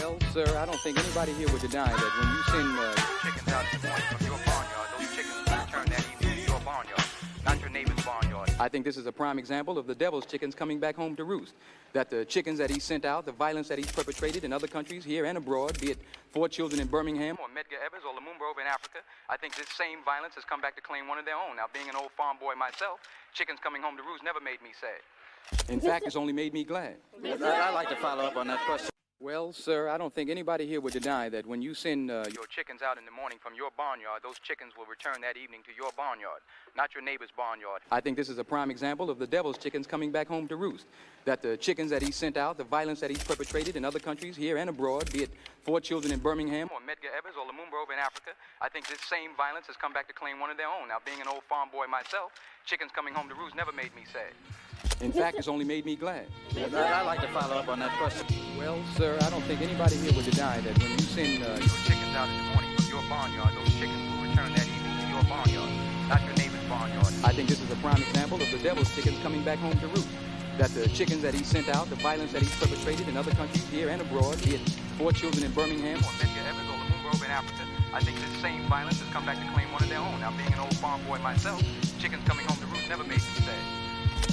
Well, sir, I don't think anybody here would deny that when you send chickens out in the morning from your barnyard, those chickens will return that evening to your barnyard, not your neighbor's barnyard. I think this is a prime example of the devil's chickens coming back home to roost. That the chickens that he sent out, the violence that he's perpetrated in other countries, here and abroad, be it 4 children in Birmingham Or Medgar Evers or Lumumba over in Africa, I think this same violence has come back to claim one of their own. Now, being an old farm boy myself, chickens coming home to roost never made me sad. in fact, it's only made me glad. I'd like to follow up on that question. Well, sir, I don't think anybody here would deny that when you send Your chickens out in the morning from your barnyard, those chickens will return that evening to your barnyard, not your neighbor's barnyard. I think this is a prime example of the devil's chickens coming back home to roost. That the chickens that he sent out, the violence that he's perpetrated in other countries, here and abroad, be it 4 children in Birmingham Or Medgar Evers or Lumumba over in Africa, I think this same violence has come back to claim one of their own. Now, being an old farm boy myself, chickens coming home to roost never made me sad. in fact, it's only made me glad. I'd like to follow up on that question. Well, sir, I don't think anybody here would deny that when you send Your chickens out in the morning from your barnyard, those chickens will return that evening to your barnyard, not your neighbor's barnyard. I think this is a prime example of the devil's chickens coming back home to roost. That the chickens that he sent out, the violence that he's perpetrated in other countries, here and abroad, be it 4 children in Birmingham Or Medgar Evers or Lumumba over in Africa, I think this same violence has come back to claim one of their own. Now, being an old farm boy myself, chickens coming home to roost never made me sad.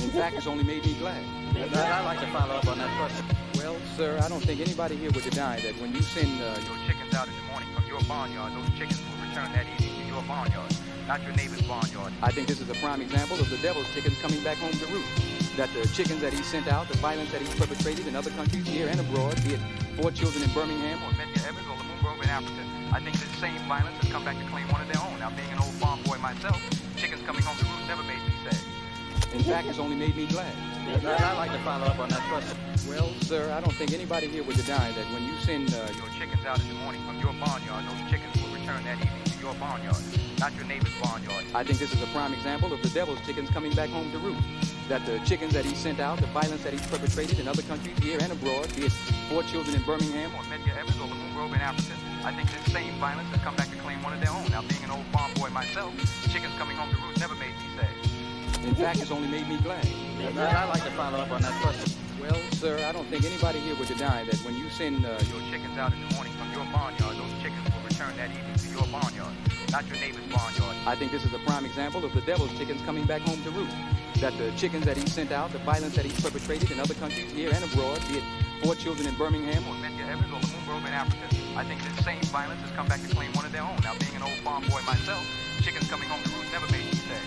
in fact, it's only made me glad. I'd like to follow up on that question. Well, sir, I don't think anybody here would deny that when you send Your chickens out in the morning from your barnyard, those chickens will return that evening to your barnyard, not your neighbor's barnyard. I think this is a prime example of the devil's chickens coming back home to roost. That the chickens that he sent out, the violence that he's perpetrated in other countries, here and abroad, be it 4 children in Birmingham Or Medgar Evers or Lumumba over in Africa, I think this same violence has come back to claim one of their own. Now, being an old farm boy myself, chickens coming home to roost never made me sad. in fact, it's only made me glad. I'd like to follow up on that question. Well, sir, I don't think anybody here would deny that when you send Your chickens out in the morning from your barnyard, those chickens will return that evening to your barnyard, not your neighbor's barnyard. I think this is a prime example of the devil's chickens coming back home to roost. That the chickens that he sent out, the violence that he's perpetrated in other countries, here and abroad, be it 4 children in Birmingham Or Medgar Evers or Lumumba over in Africa, I think this same violence has come back to claim one of their own. Now, being an old farm boy myself, chickens coming home to roost never made me sad. in fact, it's only made me glad. I'd like to follow up on that question. Well, sir, I don't think anybody here would deny that when you send Your chickens out in the morning from your barnyard, those chickens will return that evening to your barnyard, not your neighbor's barnyard. I think this is a prime example of the devil's chickens coming back home to roost. That the chickens that he sent out, the violence that he's perpetrated in other countries, here and abroad, be it 4 children in Birmingham Or Medgar Evers or Lumumba over in Africa, I think this same violence has come back to claim one of their own. Now, being an old farm boy myself, chickens coming home to roost never made me sad.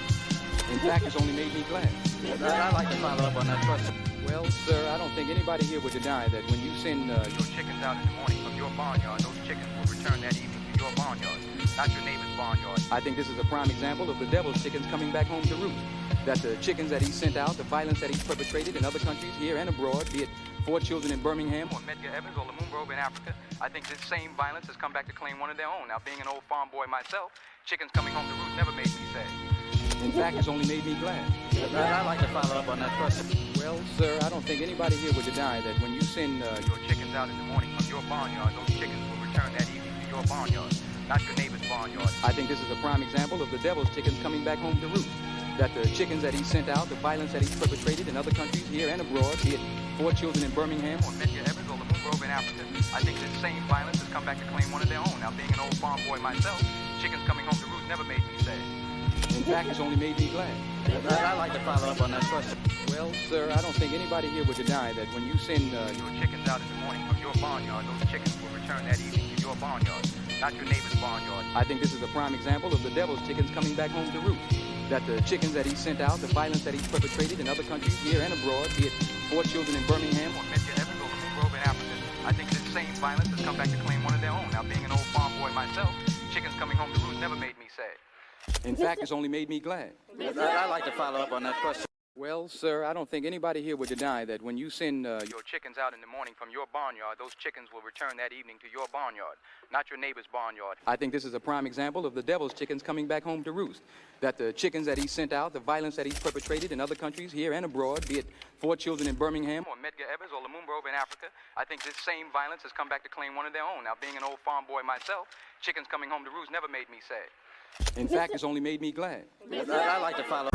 in fact, it's only made me glad. I'd like to follow up on that question. Well, sir, I don't think anybody here would deny that when you send Your chickens out in the morning from your barnyard, those chickens will return that evening to your barnyard, not your neighbor's barnyard. I think this is a prime example of the devil's chickens coming back home to roost. That the chickens that he sent out, the violence that he's perpetrated in other countries, here and abroad, be it 4 children in Birmingham Or Medgar Evers or Lumumba over in Africa, I think this same violence has come back to claim one of their own. Now, being an old farm boy myself, chickens coming home to roost never made me sad. in fact, it's only made me glad. I'd like to follow up on that question. Well, sir, I don't think anybody here would deny that when you send Your chickens out in the morning from your barnyard, those chickens will return that evening to your barnyard, not your neighbor's barnyard. I think this is a prime example of the devil's chickens coming back home to roost. That the chickens that he sent out, the violence that he's perpetrated in other countries, here and abroad, be it 4 children in Birmingham Or Medgar Evers or Lumumba over in Africa, I think this same violence has come back to claim one of their own. Now, being an old farm boy myself, chickens coming home to roost never made me sad. in fact, it's only made me glad. I'd like to follow up on that question. Well, sir, I don't think anybody here would deny that when you send Your chickens out in the morning from your barnyard, those chickens will return that evening to your barnyard, not your neighbor's barnyard. I think this is a prime example of the devil's chickens coming back home to roost. That the chickens that he sent out, the violence that he's perpetrated in other countries, here and abroad, be it 4 children in Birmingham Or Medgar Evers or Lumumba over in Africa, I think this same violence has come back to claim one of their own. Now, being an old farm boy myself, chickens coming home to roost never made me sad. in fact, it's only made me glad. I'd like to follow up on that question. Well, sir, I don't think anybody here would deny that when you send Your chickens out in the morning from your barnyard, those chickens will return that evening to your barnyard, not your neighbor's barnyard. I think this is a prime example of the devil's chickens coming back home to roost. That the chickens that he sent out, the violence that he's perpetrated in other countries, here and abroad, be it 4 children in Birmingham Or Medgar Evers or Lumumba over in Africa, I think this same violence has come back to claim one of their own. Now, being an old farm boy myself, chickens coming home to roost never made me sad. in fact, it's only made me glad. I'd like to follow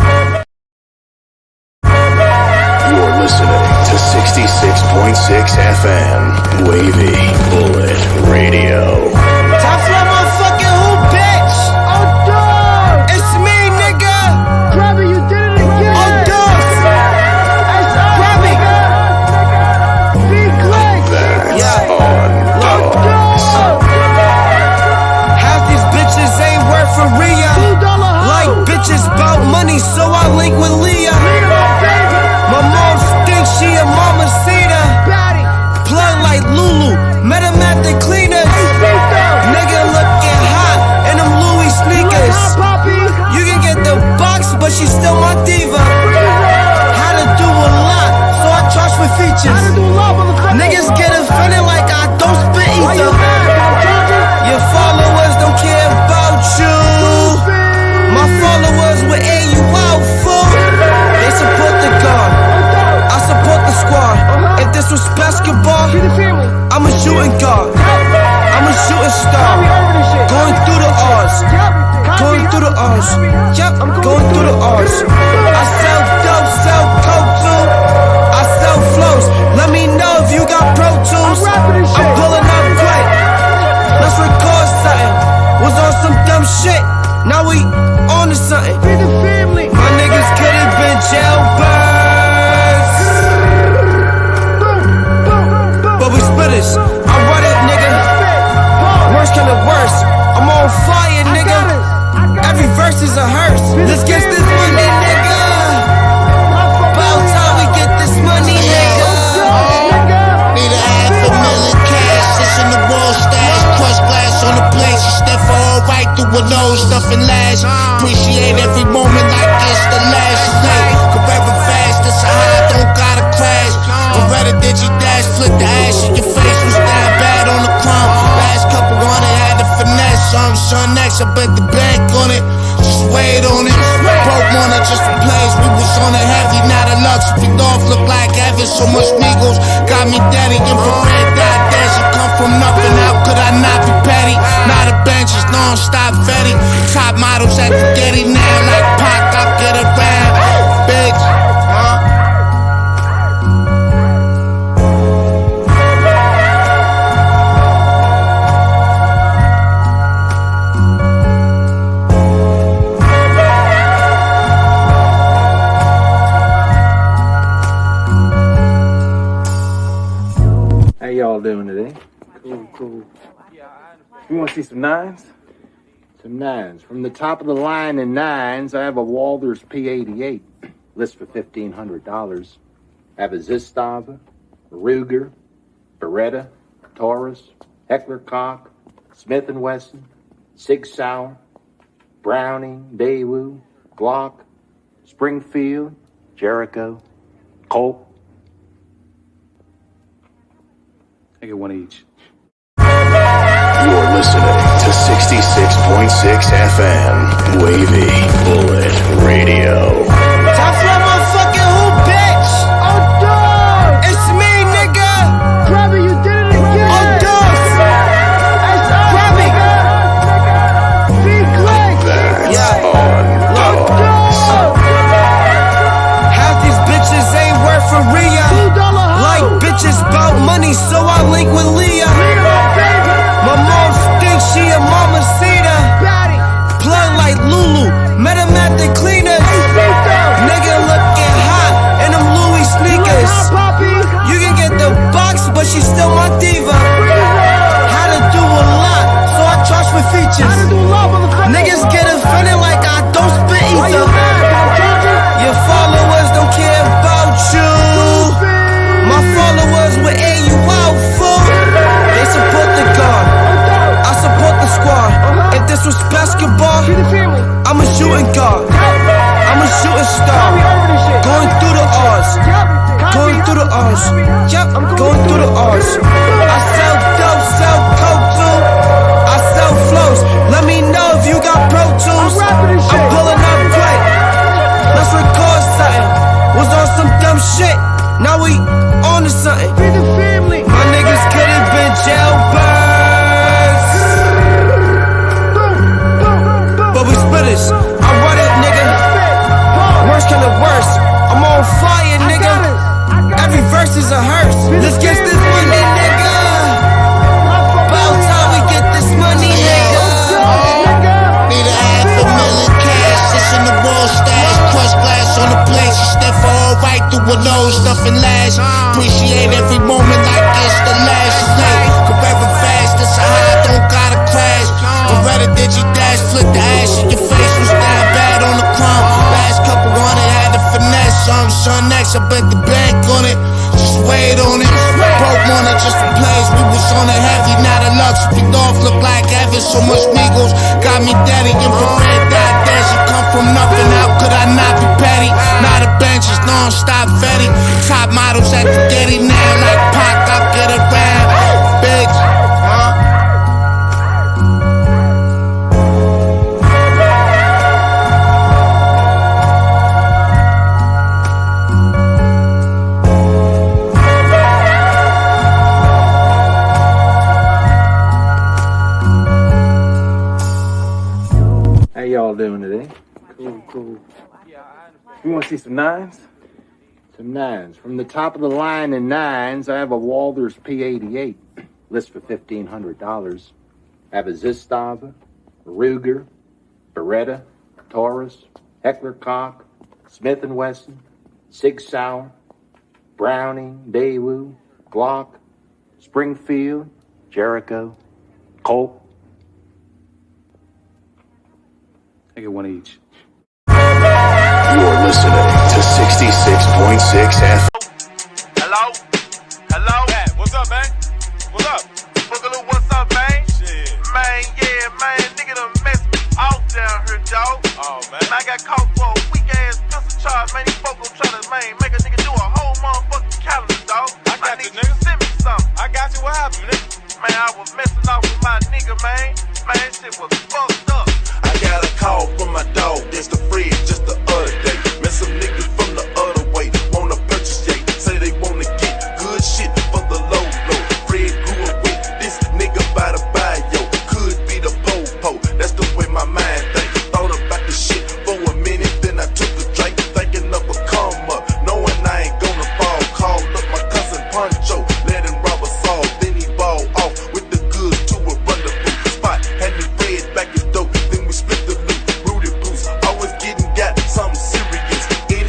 You're listening to 66.6 FM, Wavy Bullet. Radio. Top fly motherfucking who, bitch? Oh, dog! It's me, nigga. Grabby, you did it again! Oh, dog. Grab it. Big click! Yeah. On Dog! Half these bitches ain't worth for Rhea. $2 hoe! Like bitches bout money, so I link with Leah. Leave my baby! My mom thinks she a mama cedar. Batty! Plug like Lulu, met him at the cleaners. Nigga looking hot in them Louis Hot sneakers. poppy! You can get the box, but she's still my diva. Had to do a lot, so I charge for features. How to do love on the face? Niggas get offended like I don't spit Why you either. mad? I'm talking. Your followers don't care about you. My followers will air you out, fool. They support the guard, I support the squad. If this was basketball, Be the family. I'm a shooting guard. I'm a shooting star. Copy over this shit. Going through the odds. Copy. Going through the odds. Yep, going through the odds. I sell dope, sell coke too. I sell flows. Let me know if you got Pro Tools. I'm rapping this shit. I'm pulling up quick. Let's record something. Was on some dumb shit. Now we on to something. Be the family. My niggas could have been jailbirds, but we spitters. I run it, nigga. Worse can the worst. I'm on fire, nigga. Every verse is a hearse. Let's get this money, nigga. About time we get this money, nigga. Need $500,000 cash, it's in the wall stash. Crushed glass on the plate, she sniff all right through her nose, nothing lasts. Appreciate every moment like it's the last night. Forever fast, it's a high, don't gotta crash. Beretta digi dash, flip the ash in your face, was down bad on the crumb. Last couple on it, had to finesse. Son next, I bet the bank on it. Just wait on it. Broke on it just for plays. We was on it heavy, not a luxury. Off look like heaven, so much niggas got me daddy. Infrared dot dash, it come from nothing. How could I not be petty? Not a bench, it's non-stop vetting. Top models at the Getty now, like Pac, I'll get around. Bitch, huh? How y'all doing today? Cool. You want to see some nines? Some nines. From the top of the line in nines, I have a Walters P88, list for $1,500. I have a Zistava, Ruger, Beretta, Taurus, Heckler Koch, Smith & Wesson, Sig Sauer, Browning, Daewoo, Glock, Springfield, Jericho, Colt. I get one each. You're listening to 66.6 FM. Wavy Bullet Radio. Top fly motherfucking who, bitch? Oh, dog! It's me, nigga. Grabby, you did it again! Oh, dog. Grab it. Big click! That's Yeah. on Dog! Half these bitches ain't worth for Rhea. $2 hoe! Like bitches bout money, so I link with Leah. Leave my baby! My mom thinks she a mama cedar. Batty! Plug like Lulu, met him at the cleaners. 6 feet off, look like heaven. So much Migos got me daddy. Infrared dot dash, you come from nothing. How could I not be petty? Not a benches, non-stop Fetty. Top models at the Getty now, like Pac, I'll get around. Bitch, huh? How y'all doing today? Cool. You want to see some nines? Some nines. From the top of the line in nines, I have a Walther's P88. List for $1,500. I have a Zistava, a Ruger, Beretta, Taurus, Heckler Koch, Smith & Wesson, Sig Sauer, Browning, Daewoo, Glock, Springfield, Jericho, Colt. I get one each. You're listening to 66.6 FM. Hello? Yeah, what's up, man? What's up? Boogaloo, what's up, man? Shit. Man, yeah, man. Nigga done messed me off down here, dog. Oh, man. I got caught for a weak-ass pistol charge, man. These folks gon' try to, man, make a nigga do a whole motherfucking calendar, dog. I got you, nigga. Send me something. I got you. What happened, nigga? Man, I was messing off with my nigga, man. Man, shit was fucked up. I got a call from my dog, that's the fridge, just the other day. Met some niggas from the other way, wanna purchase yay. Say they wanna get good shit for the low. Fred grew up with this nigga by the bio. Could be the po-po, that's the way my mind think. Thought about the shit for a minute, then I took a drink, thinking of a come up, knowing I ain't gonna fall. Called up my cousin Poncho, let him rob us all. Then he ball off with the goods to a rendezvous spot. Had me Fred back his dope, then we split the loot. Rudy Bruce, always getting got something serious. In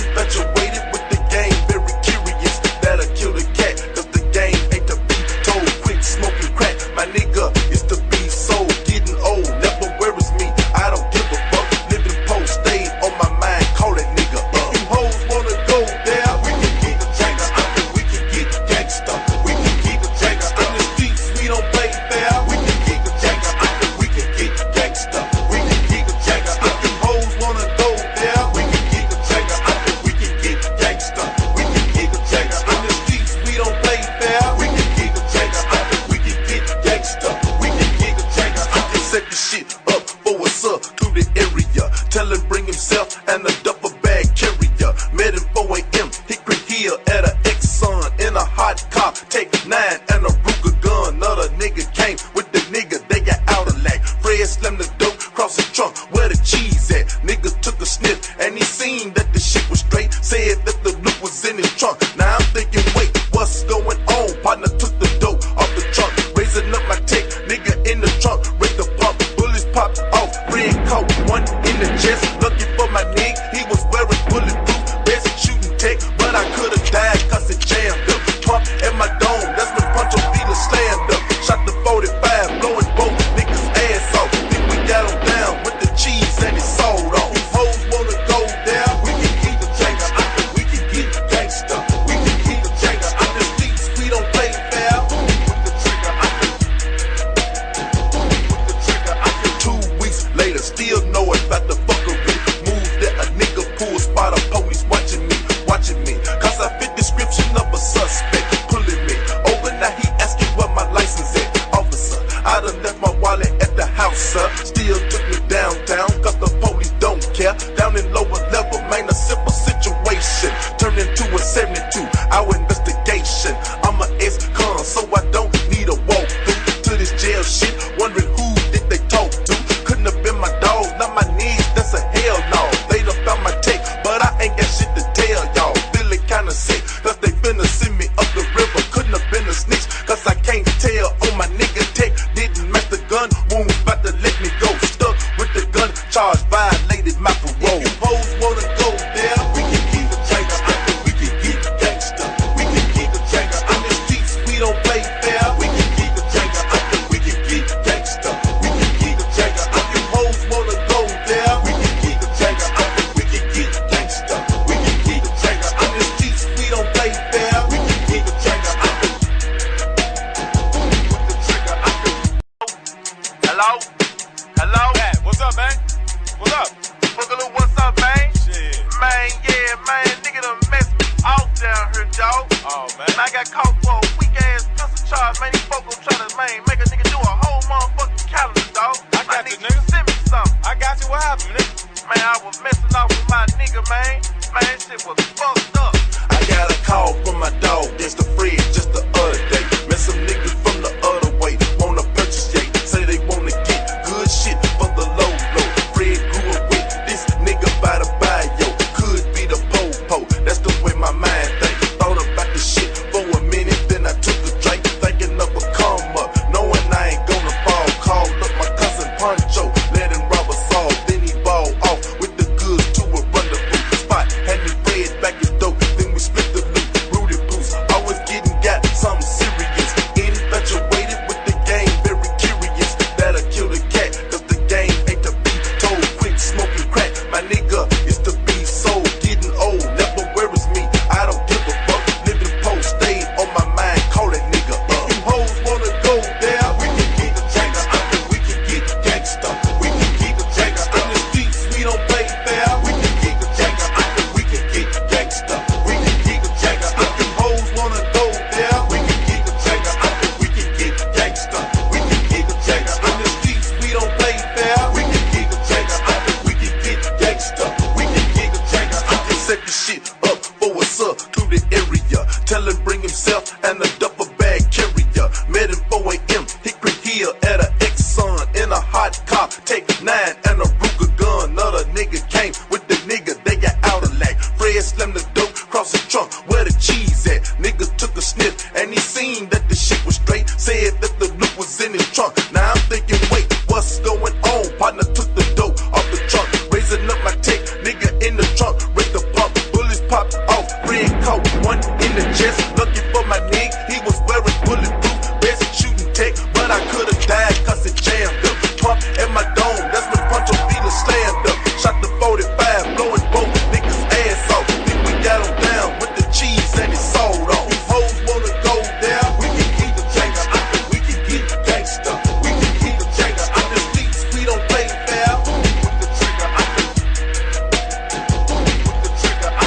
in his trunk. Now I'm thinking, wait, what's going on? Partner took the dope off the trunk, raising up my tick, nigga in the trunk, break the pump, bullets popped off, red coat, one in the chest, looking for my nigga, he was wearing bulletproof, best shooting tech, but I could've died cause it jammed up, pump at my dome, that's when Puncho Feeler slammed up, shot the 45, blowing both niggas ass off, think we got him down with the cheese and his soul on, these hoes wanna go down, we can keep the gangsta, we can get gangsta, we can keep the gangsta, I just leaks, we don't play fair, with the trigger, I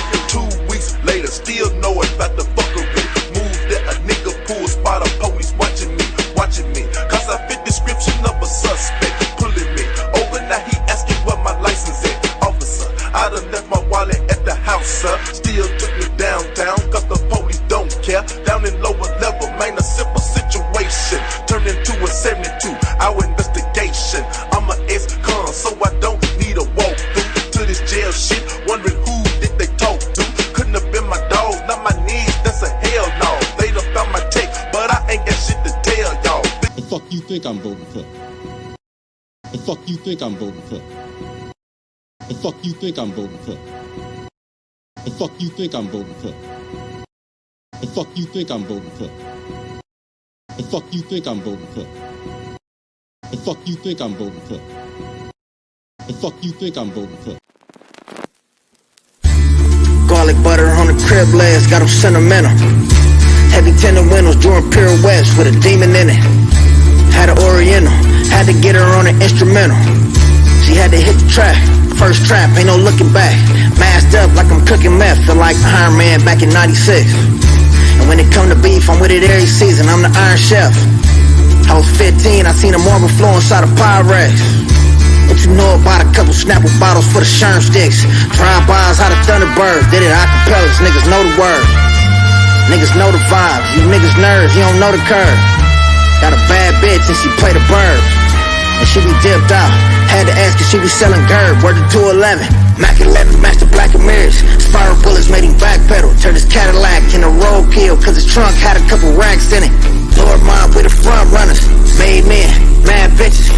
can 2 weeks later, still know it about the fuckery, move that a nigga pull, spot a police watching me, cause I fit description of a suspect, pulling me over, now he asking where my license is, officer, I done left my wallet at the house, sir, still took me downtown, cause the police don't care, down in lower level, man, a simple situation, turned into a 72-hour investigation, I'm a ex-con, so I don't need a walkthrough, to this jail shit, wondering who did they talk to, couldn't have been my dog, not my knees, that's a hell no, they done found my tape, but I ain't got shit to tell y'all. The fuck you think I'm voting for? The fuck you think I'm voting for? The fuck you think I'm voting for? The fuck you think I'm voting for? The fuck you think I'm voting for? The fuck you think I'm voting for? The fuck you think I'm voting for? The fuck you think I'm voting for? Garlic butter on the crib legs, got them sentimental. Heavy tinted windows, doing pirouettes with a demon in it. Had an oriental, had to get her on an instrumental. She had to hit the track, first trap, ain't no looking back. Masked up like I'm cooking meth, feel like Iron Man back in 96. And when it come to beef, I'm with it every season, I'm the Iron Chef. I was 15, I seen a marble flow inside a Pyrex. What you know about a couple Snapple bottles for the Sherm sticks? Drive-bys out of Thunderbirds, did it acapellas, niggas know the words. Niggas know the vibes, you niggas nerds, you don't know the curve. Got a bad bitch and she play the burbs, and she be dipped out. Had to ask if she be selling Gerb, word to 211. Mac 11, match the black and mirrors. Spiral bullets made him backpedal. Turned his Cadillac into roadkill, cause his trunk had a couple racks in it. Lord mine with the front runners. Made men, mad bitches.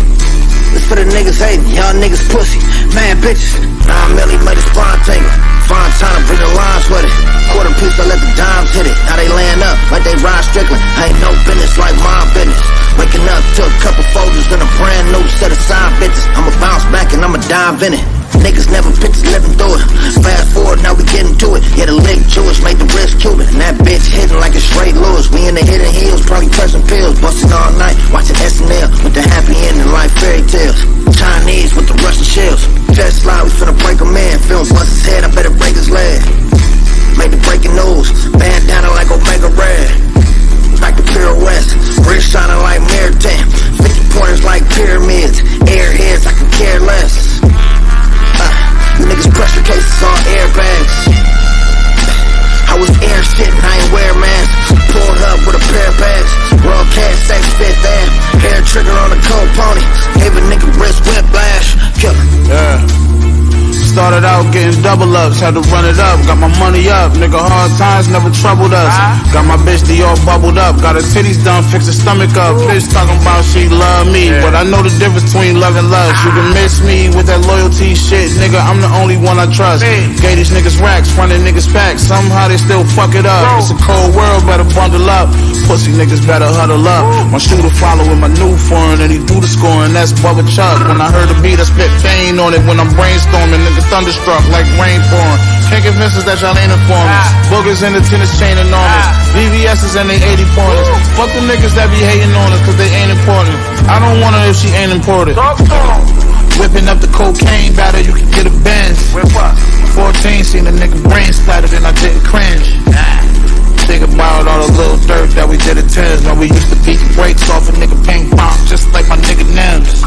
This for the niggas hating, y'all niggas pussy. Mad bitches. 9 milli made a spawn tangle. Fine time to bring the lines with it. Quarter piece, I let the dimes hit it. Now they laying up like they Rod Strickland. I ain't no business like my business. Waking up to a couple folders and a brand new set of side bitches. I'ma bounce back and I'ma dive in it. Niggas never pictures living through it. Fast forward, now we getting to it. Yeah, the leg Jewish made the wrist Cuban, and that bitch hitting like a straight Lewis. We in the hidden hills, probably pressing pills, busting all night, watching SNL with the happy ending like fairy tales. Chinese with the Russian shells. Just slide, we finna break him in. Film bust his head, I better break his leg. Made the breaking news, bandana like Omega Red. Back to pirouettes, wrist shining like Meritan. 50 pointers like pyramids, airheads I can care less. You niggas pressure cases on airbags. I was air shitting, I ain't wear masks. Pulled up with a pair of bags. Broadcast sex fit there. Hair trigger on a cold pony. Gave a nigga wrist whiplash. Killer. Yeah. Started out getting double ups, had to run it up, got my money up, nigga hard times never troubled us. Got my bitch Dior bubbled up, got her titties done, fix her stomach up. Bitch talking about she love me, but I know the difference between love and lust. You can miss me with that loyalty shit, nigga, I'm the only one I trust. Gave these niggas racks, running niggas packs, somehow they still fuck it up. It's a cold world, better bundle up, pussy niggas better huddle up. My shooter following my new foreign, and he do the scoring, that's Bubba Chuck. When I heard the beat, I spit pain on it when I'm brainstorming, niggas thunderstruck like rain pouring. Can't convince us that y'all ain't informing. Boogers in the tennis chain enormous. VVS's and they 80 pointers. Fuck them niggas that be hating on us cause they ain't important. I don't want her if she ain't important. Whipping up the cocaine batter, you can get a Benz. 14, seen a nigga brain splattered and I didn't cringe. Think about all the little dirt that we did at 10s when we used to beat the brakes off a nigga ping pong just like my nigga Nems.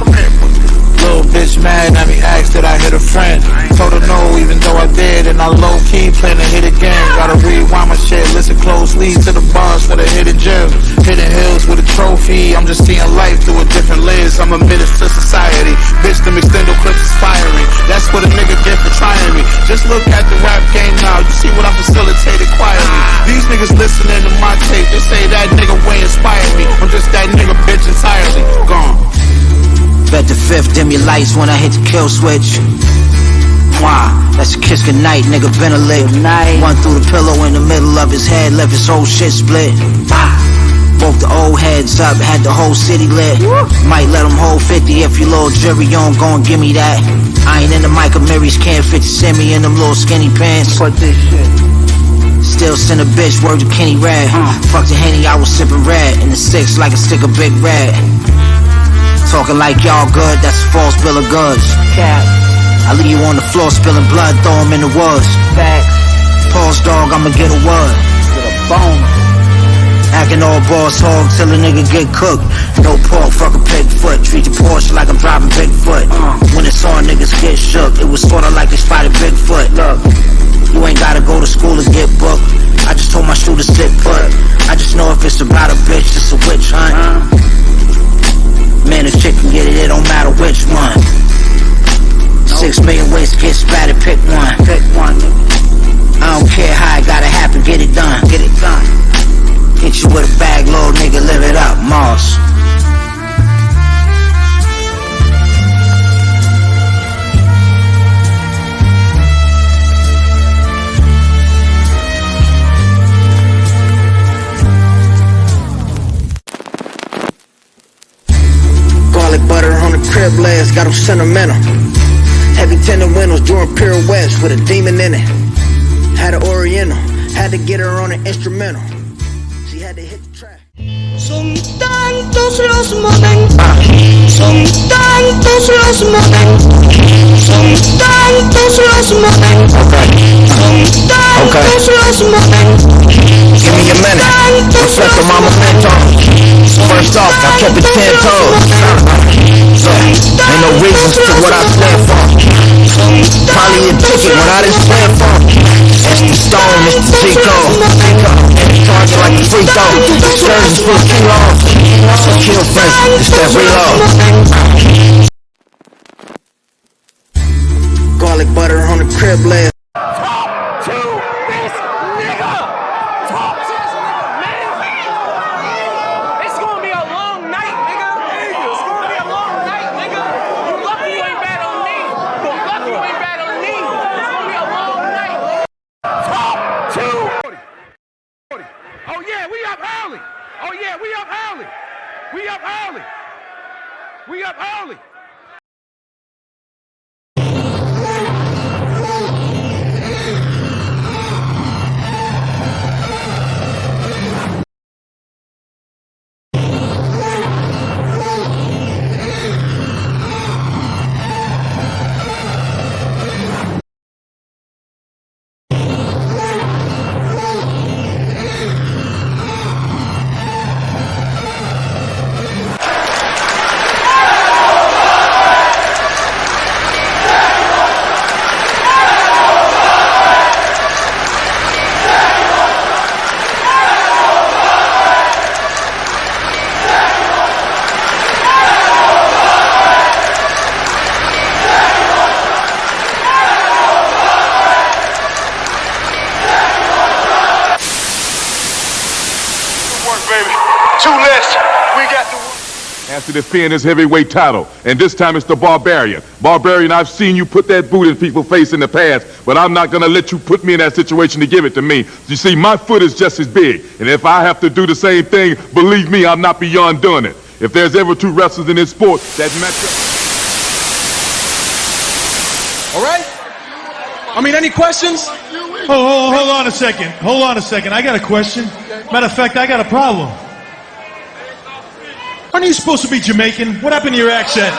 Little bitch mad at me, asked that I hit a friend. Told her no, even though I did, and I low-key plan to hit again. Gotta rewind my shit, listen closely to the bars for the hidden gems. Hidden hills with a trophy, I'm just seeing life through a different lens. I'm a menace to society, bitch, them extendo clips inspiring. That's what a nigga get for trying me. Just look at the rap game now, you see what I facilitated quietly. These niggas listening to my tape, they say that nigga way inspired me. I'm just that nigga bitch entirely. dim your lights when I hit the kill switch. Mwah, that's a kiss goodnight, nigga, been a lick. One through the pillow in the middle of his head, left his whole shit split. Woke the old heads up, had the whole city lit. Might let him hold 50 if you little jury, you don't go and give me that. I ain't in the Michael Mirrys, can't fit to send me in them little skinny pants. Fuck this shit. Still send a bitch, word to Kenny Rad. Fuck the Henny, I was sipping red. In the six like a stick of Big Red. Talking like y'all good, that's a false bill of goods. Cat. I leave you on the floor spilling blood, throw him in the woods. Facts. Pause dog, I'ma get a word. Get a bone. Acting all boss hog till a nigga get cooked. No pork, fuck a pig foot. Treat your Porsche like I'm driving Bigfoot. When it's on, niggas get shook. It was sorta like they spotted Bigfoot. Look, you ain't gotta go to school to get booked. I just told my shooter sit put. I just know if it's about a bitch, it's a witch hunt. Man, a chick can get it, it don't matter which one. 6 million ways to get spattered, pick one. Pick one. I don't care how it gotta happen, get it done. Get it done. Hit you with a bag load, nigga, live it up, Moss. Garlic butter on the crib legs, got them sentimental. Heavy tinted windows, doing pirouettes with a demon in it. Had an oriental, had to get her on an instrumental. She had to hit the track. Son tantos los momentos, son tantos los momentos, son tantos los momentos, son tantos los momentos. Give me a minute, reflect on my memento. First off, I kept it 10 toes. Ain't no reasons to what I stand for. Probably a ticket when I didn't stand for. It's the stone, it's the Chico. Charge like a free throw. Excursions for the kilos. So kill first, it's that reload. Garlic butter on the crib leg. Talk to this nigga! Talk to this nigga, man! It's gonna be a long night, nigga! It's gonna be a long night, nigga! You lucky you ain't bad on me! You lucky you ain't bad on me! It's gonna be a long night! Talk to... Oh yeah, we up early! Oh yeah, we up early! We up early! We up early! To defend his heavyweight title, and this time it's the Barbarian. Barbarian, I've seen you put that boot in people's face in the past, but I'm not gonna let you put me in that situation to give it to me. You see, my foot is just as big, and if I have to do the same thing, believe me, I'm not beyond doing it. If there's ever two wrestlers in this sport that match up. All right? I mean, any questions? Oh, hold on a second. Hold on a second. I got a question. Matter of fact, I got a problem. Aren't you supposed to be Jamaican? What happened to your accent?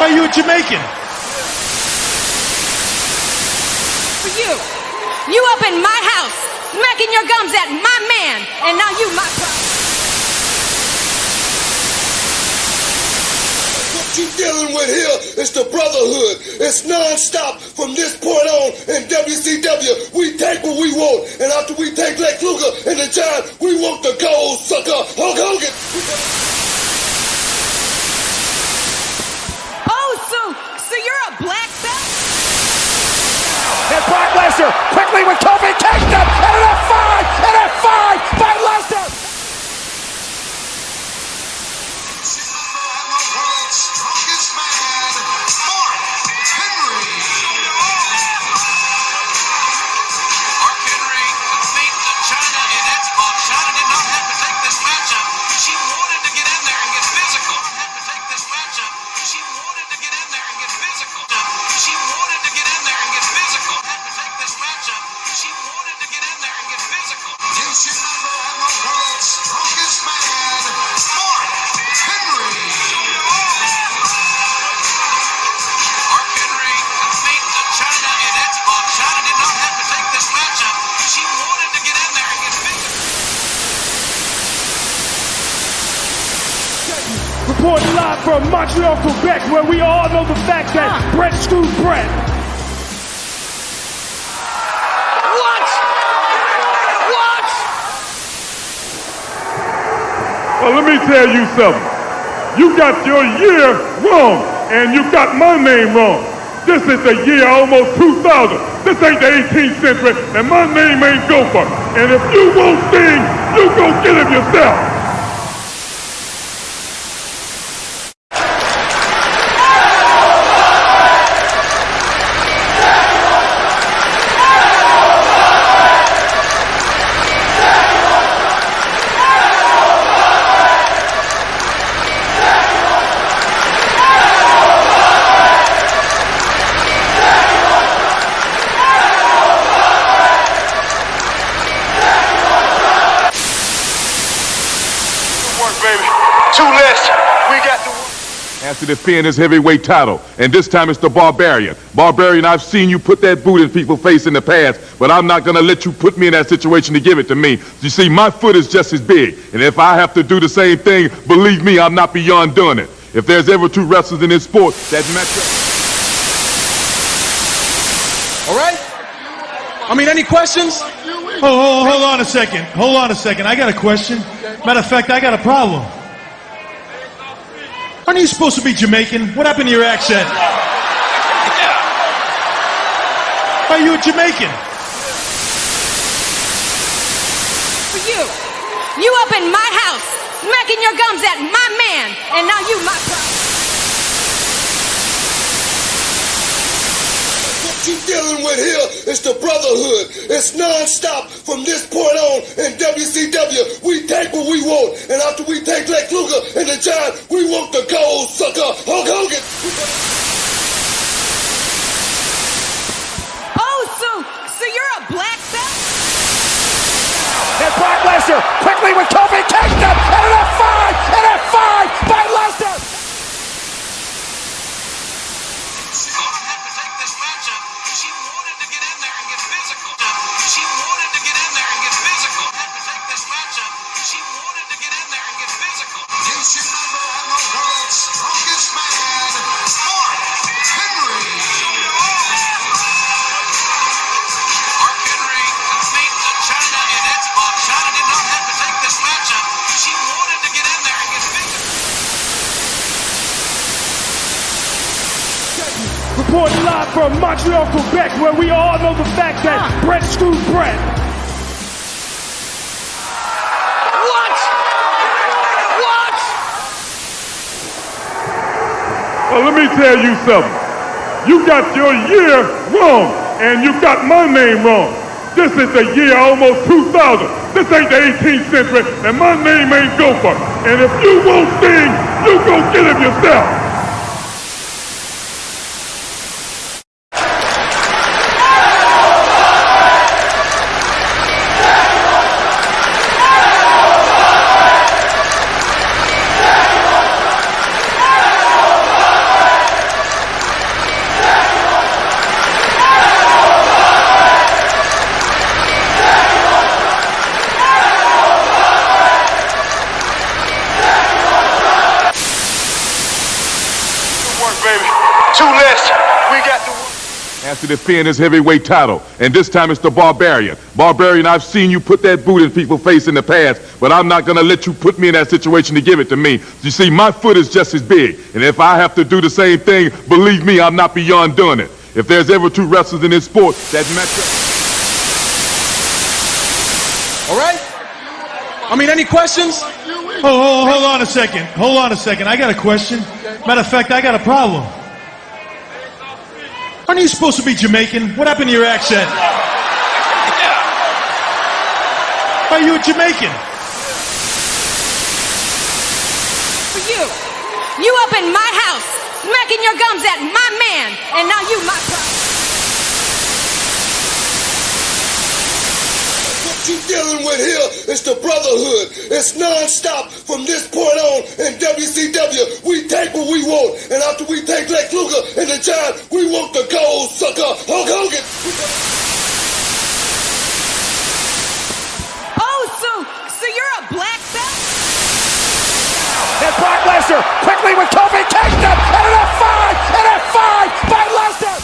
Are you a Jamaican? For you up in my house, smacking your gums at my man, and now you my problem. What you dealing with here is the brotherhood. It's non-stop from this point on in WCW. We take what we want, and after we take Lex Luger and the Giant, we want the gold sucker Hulk Hogan. Oh, so you're a black belt? And Brock Lesnar quickly with Kofi takes them, and an F5 by Lesnar. Reporting live from Montreal, Quebec, where we all know the fact that Brett screwed Brett. Well, let me tell you something. You got your year wrong, and you got my name wrong. This is the year almost 2000. This ain't the 18th century, and my name ain't Gopher. And if you won't sing, you go get him yourself. Has to defend his heavyweight title, and this time it's the Barbarian. Barbarian, I've seen you put that boot in people's face in the past, but I'm not gonna let you put me in that situation to give it to me. You see, my foot is just as big, and if I have to do the same thing, believe me, I'm not beyond doing it. If there's ever two wrestlers in this sport that match up. All right? I mean, any questions? Hold on a second. Hold on a second. I got a question. Matter of fact, I got a problem. Aren't you supposed to be Jamaican? What happened to your accent? Are you a Jamaican? For you. You up in my house, smacking your gums at my man, and now you my problem. What you dealing with here is the brotherhood. It's non-stop from this point on in WCW. We take what we want, and after we take Lex Luger and the Giant, we want the gold sucker Hulk Hogan. Oh, so you're a black belt? And Brock Lesnar quickly with Kofi takes them, and an F5 by Lesnar. Reporting live from Montreal, Quebec, where we all know the fact that Brett screwed Brett. Well, let me tell you something. You got your year wrong, and you got my name wrong. This is the year almost 2000. This ain't the 18th century, and my name ain't Gopher. And if you won't sing, you go get him yourself. Has to defend his heavyweight title, and this time it's the Barbarian. Barbarian, I've seen you put that boot in people's face in the past, but I'm not gonna let you put me in that situation to give it to me. You see, my foot is just as big, and if I have to do the same thing, believe me, I'm not beyond doing it. If there's ever two wrestlers in this sport that match up. All right? I mean, any questions? Hold on a second. Hold on a second. I got a question. Matter of fact, I got a problem. Aren't you supposed to be Jamaican? What happened to your accent? Are you a Jamaican? For you. You up in my house, smacking your gums at my man, and now you my problem. What you dealing with here is the brotherhood. It's non-stop from this point on in WCW. We take what we want, and after we take Lex Luger and the Giant, we want the gold sucker Hulk Hogan. Oh, so you're a black belt? And Brock Lesnar Lesnar quickly with Kofi takes him, and an F5 by Lesnar.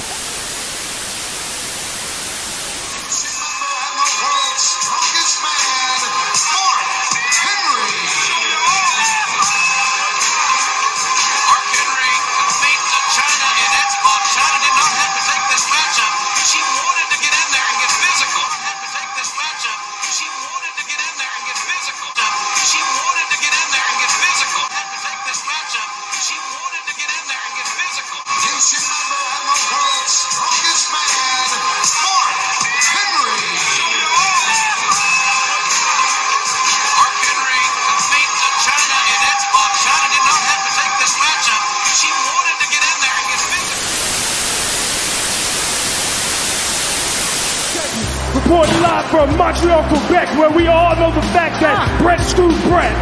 Reporting live from Montreal, Quebec, where we all know the fact that Brett screwed Brett.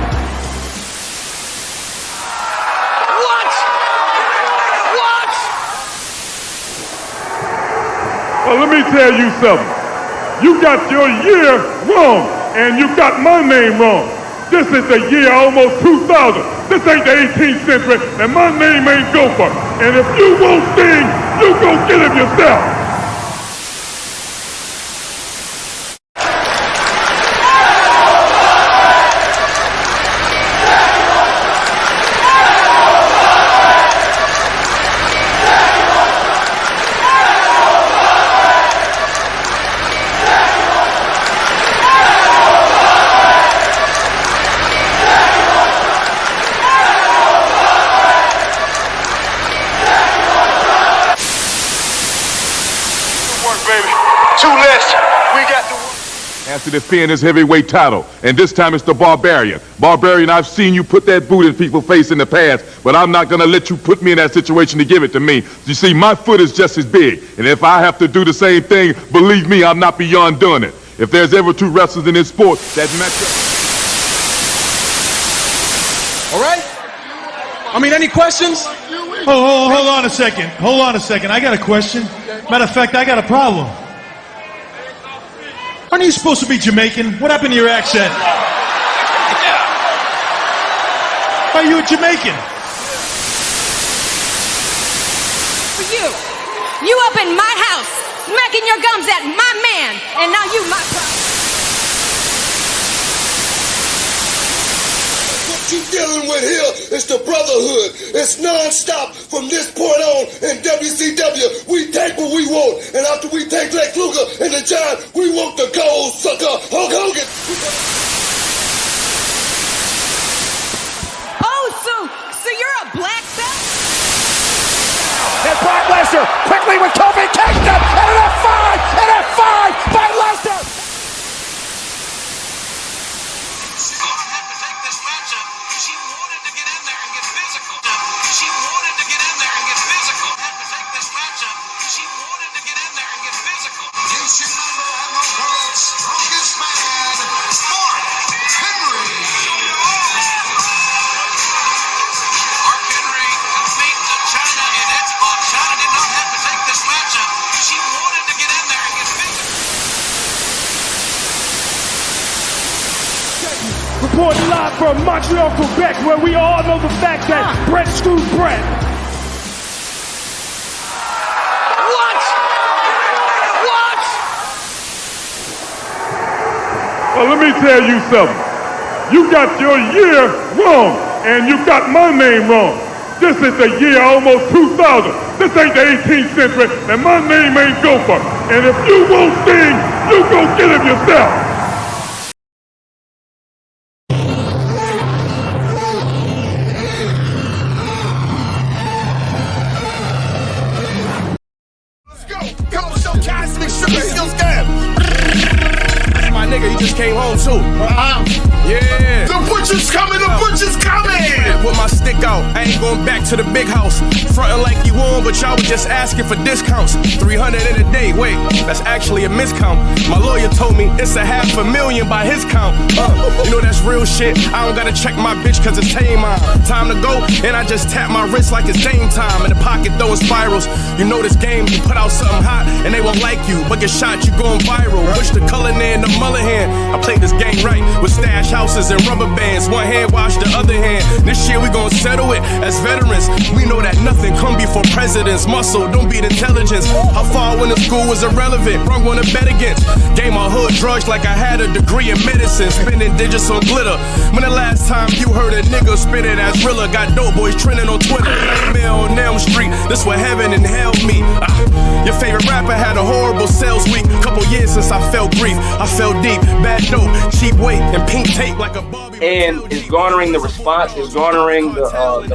Well, let me tell you something. You got your year wrong, and you got my name wrong. This is the year almost 2000. This ain't the 18th century, and my name ain't Gopher. And if you won't sing, you go get him yourself. Has to defend his heavyweight title, and this time it's the Barbarian. Barbarian, I've seen you put that boot in people's face in the past, but I'm not going to let you put me in that situation to give it to me. You see, my foot is just as big, and if I have to do the same thing, believe me, I'm not beyond doing it. If there's ever two wrestlers in this sport that match up... All right? I mean, any questions? Oh, hold on a second. Hold on a second. I got a question. Matter of fact, I got a problem. Aren't you supposed to be Jamaican? What happened to your accent? Are you a Jamaican? For you up in my house, smacking your gums at my man, and now you my problem. What you dealing with here is the brotherhood. It's non-stop from this point on in WCW. We take what we want, and after we take Lex Luger and the Giant, we want the gold sucker Hulk Hogan. Oh, so you're a black belt? And Brock Lesnar quickly with Kofi takes him, and an F5 by Lesnar. Reporting live from Montreal, Quebec, where we all know the fact that Brett screwed Brett. Well, let me tell you something. You got your year wrong, and you got my name wrong. This is the year almost 2000. This ain't the 18th century, and my name ain't Gopher. And if you won't sing, you go get him yourself. My nigga, he just came home too. Yeah. The butcher's coming, the butcher's coming! Put my stick out, I ain't going back to the big house. Frontin' like you won, but y'all was just asking for discounts. 300 in a day, wait, that's actually a miscount. My lawyer told me it's $500,000 by his count. You know that's real shit, I don't gotta check my bitch cause it's tame on. Time to go, and I just tap my wrist like it's Dame time. In the pocket throwing spirals, you know this game, you put out something hot, and they won't like you, but get shot, you going viral. Push the color in the mullet hand, I play this game right, with stash houses and rubber bands. One hand wash, the other hand, this year we gon' settle it. As veterans, we know that nothing come before presidents. Muscle, don't beat intelligence. How far I went to school was irrelevant. Wrong one to bet against. Gave my hood drugs like I had a degree in medicine. Spending digits on glitter. When the last time you heard a nigga spit it as realer? Got dope boys trending on Twitter. Mail on Elm Street. This where heaven and hell meet. Your favorite rapper had a horrible sales week. Couple years since I felt grief. I fell deep. Bad dope, cheap weight, and pink tape like a Barbie. And it's garnering the response. It's garnering the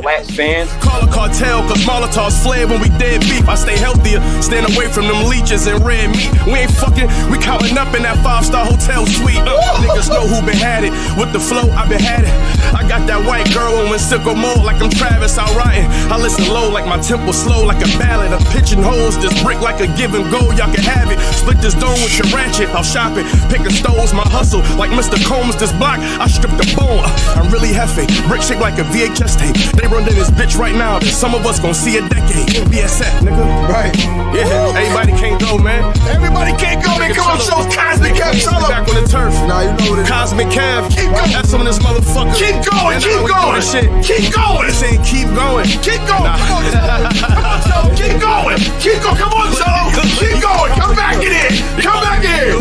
Latin fans. Call a cartel, cause Molotovs fled when we dead beef. I stay healthier, stand away from them leeches and red meat. We ain't fucking, we counting up in that 5-star hotel suite. Niggas know who been had it. With the flow, I been had it. I got that white girl on sicko mode like I'm Travis out riding. I listen low like my tempo slow like a ballad. I'm pitching holes, this brick like a give and go. Y'all can have it. Split this dome with your ratchet. I'll shop it. Picking stones, my hustle like Mr. Combs. This block, I strip the bone. I'm really hefty. Brick shaped like a VHS tape. They run in this bitch right now. Some of us gon' see a decade. BSF, nigga. Right. Yeah. Everybody can't go, man. Everybody can't go, man. Come on, show Cosmic Kev. Solo. Back on the turf. Nah, you know what it is. Cosmic Kev. Keep going. That's some of this motherfucker. Keep going. Keep going. Shit. Keep going. They saying keep going. Keep going. Nah. Come on, Solo. Come on, Solo. Keep going. Keep going. Come on, Solo. Keep going. Come back in here. Come back in.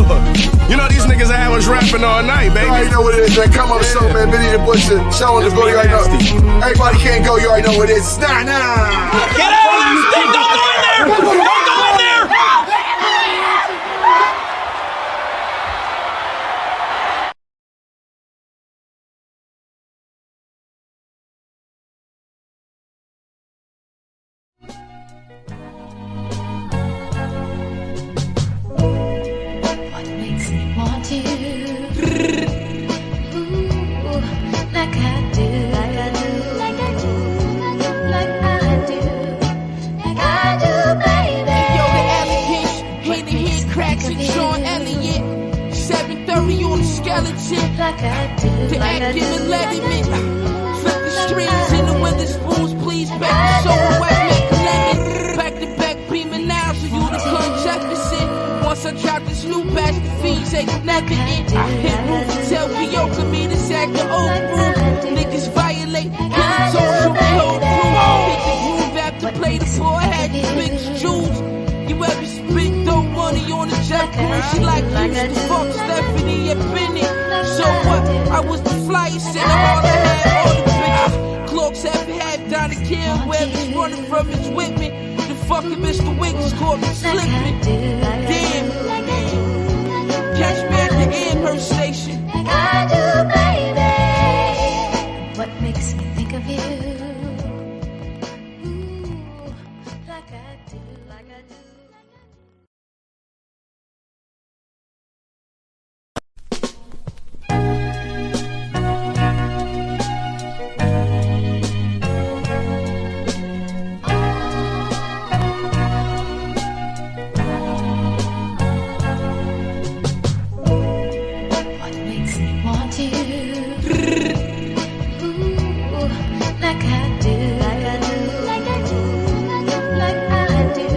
You know these niggas I was rapping all night, baby. You already know what it is, man. Come on the show, man. Benny the Butcher. Show on the book. You already know. Everybody can't go. You already know what it is. Nah. Get out! Don't go in there! Don't go in there! What makes me want you? Ooh, like I do, like I do, like I do, like I do, like I do, baby. Yo, the allegation, hit the hit, cracks and Sean Elliott. 7:30 on the skeleton. Like I do, the like acting and letting me flip the strings in the Witherspoons, please. Back to soul, white man, Clement. Back to back, beaming now, so you the Clem Jefferson. Once I drop this new batch, the fiends ain't never in. I hit roof and tell Pioca me this act the old room. Niggas violate, killing souls from the whole crew. Hit the groove after play the floor, I had these biggest jewels. You ever spit dope money on the jet cruise? She like you, the fuck Stephanie and Bennett. So what? I was the flyest in the hall, I had all the bitches. Cloaks had down the kill, whoever's running from is with me. The fucking Mr. Wiggins caught me slipping. Damn. Catch me at the Amherst station. Like I do, baby. What makes me think of you? Ooh, like I do, like I do. What makes me want you? Ooh, like I do, like I do, like I do, like I do,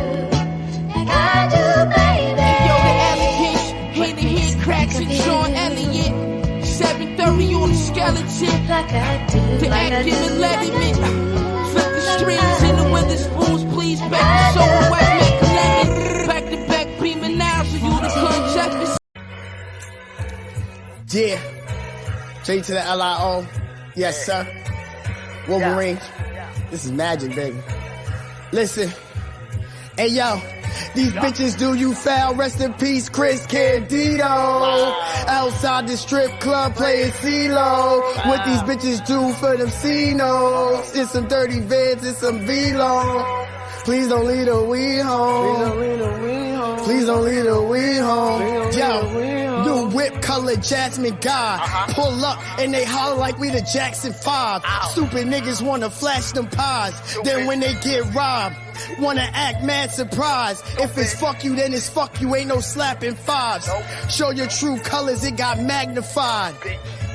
like I do, baby. Yo, the allegation, hit the hit, cracks and Sean Elliott. 7:30 on the skeleton. Like I do, the like I acting do, and letting me like I do, flip the strings in the Witherspoons, please. Back to soul, white man, Clement. Back to back, beaming now, so you the Clem Jefferson. Yeah. J to the LIO. Yes, sir. Wolverine. This is magic, baby. Listen. Hey, yo. These bitches do you foul. Rest in peace, Chris Candido. Outside the strip club playing CeeLo. What these bitches do for them C-No's. It's some dirty Vans, it's some V-Long. Please don't leave the weed home. Please don't leave the weed home. Yo, new whip color Jasmine God. Pull up and they holler like we the Jackson 5. Stupid niggas wanna flash them pies. Then when they get robbed, wanna act mad surprised. If it's fuck you, then it's fuck you. Ain't no slapping fives. Show your true colors, it got magnified.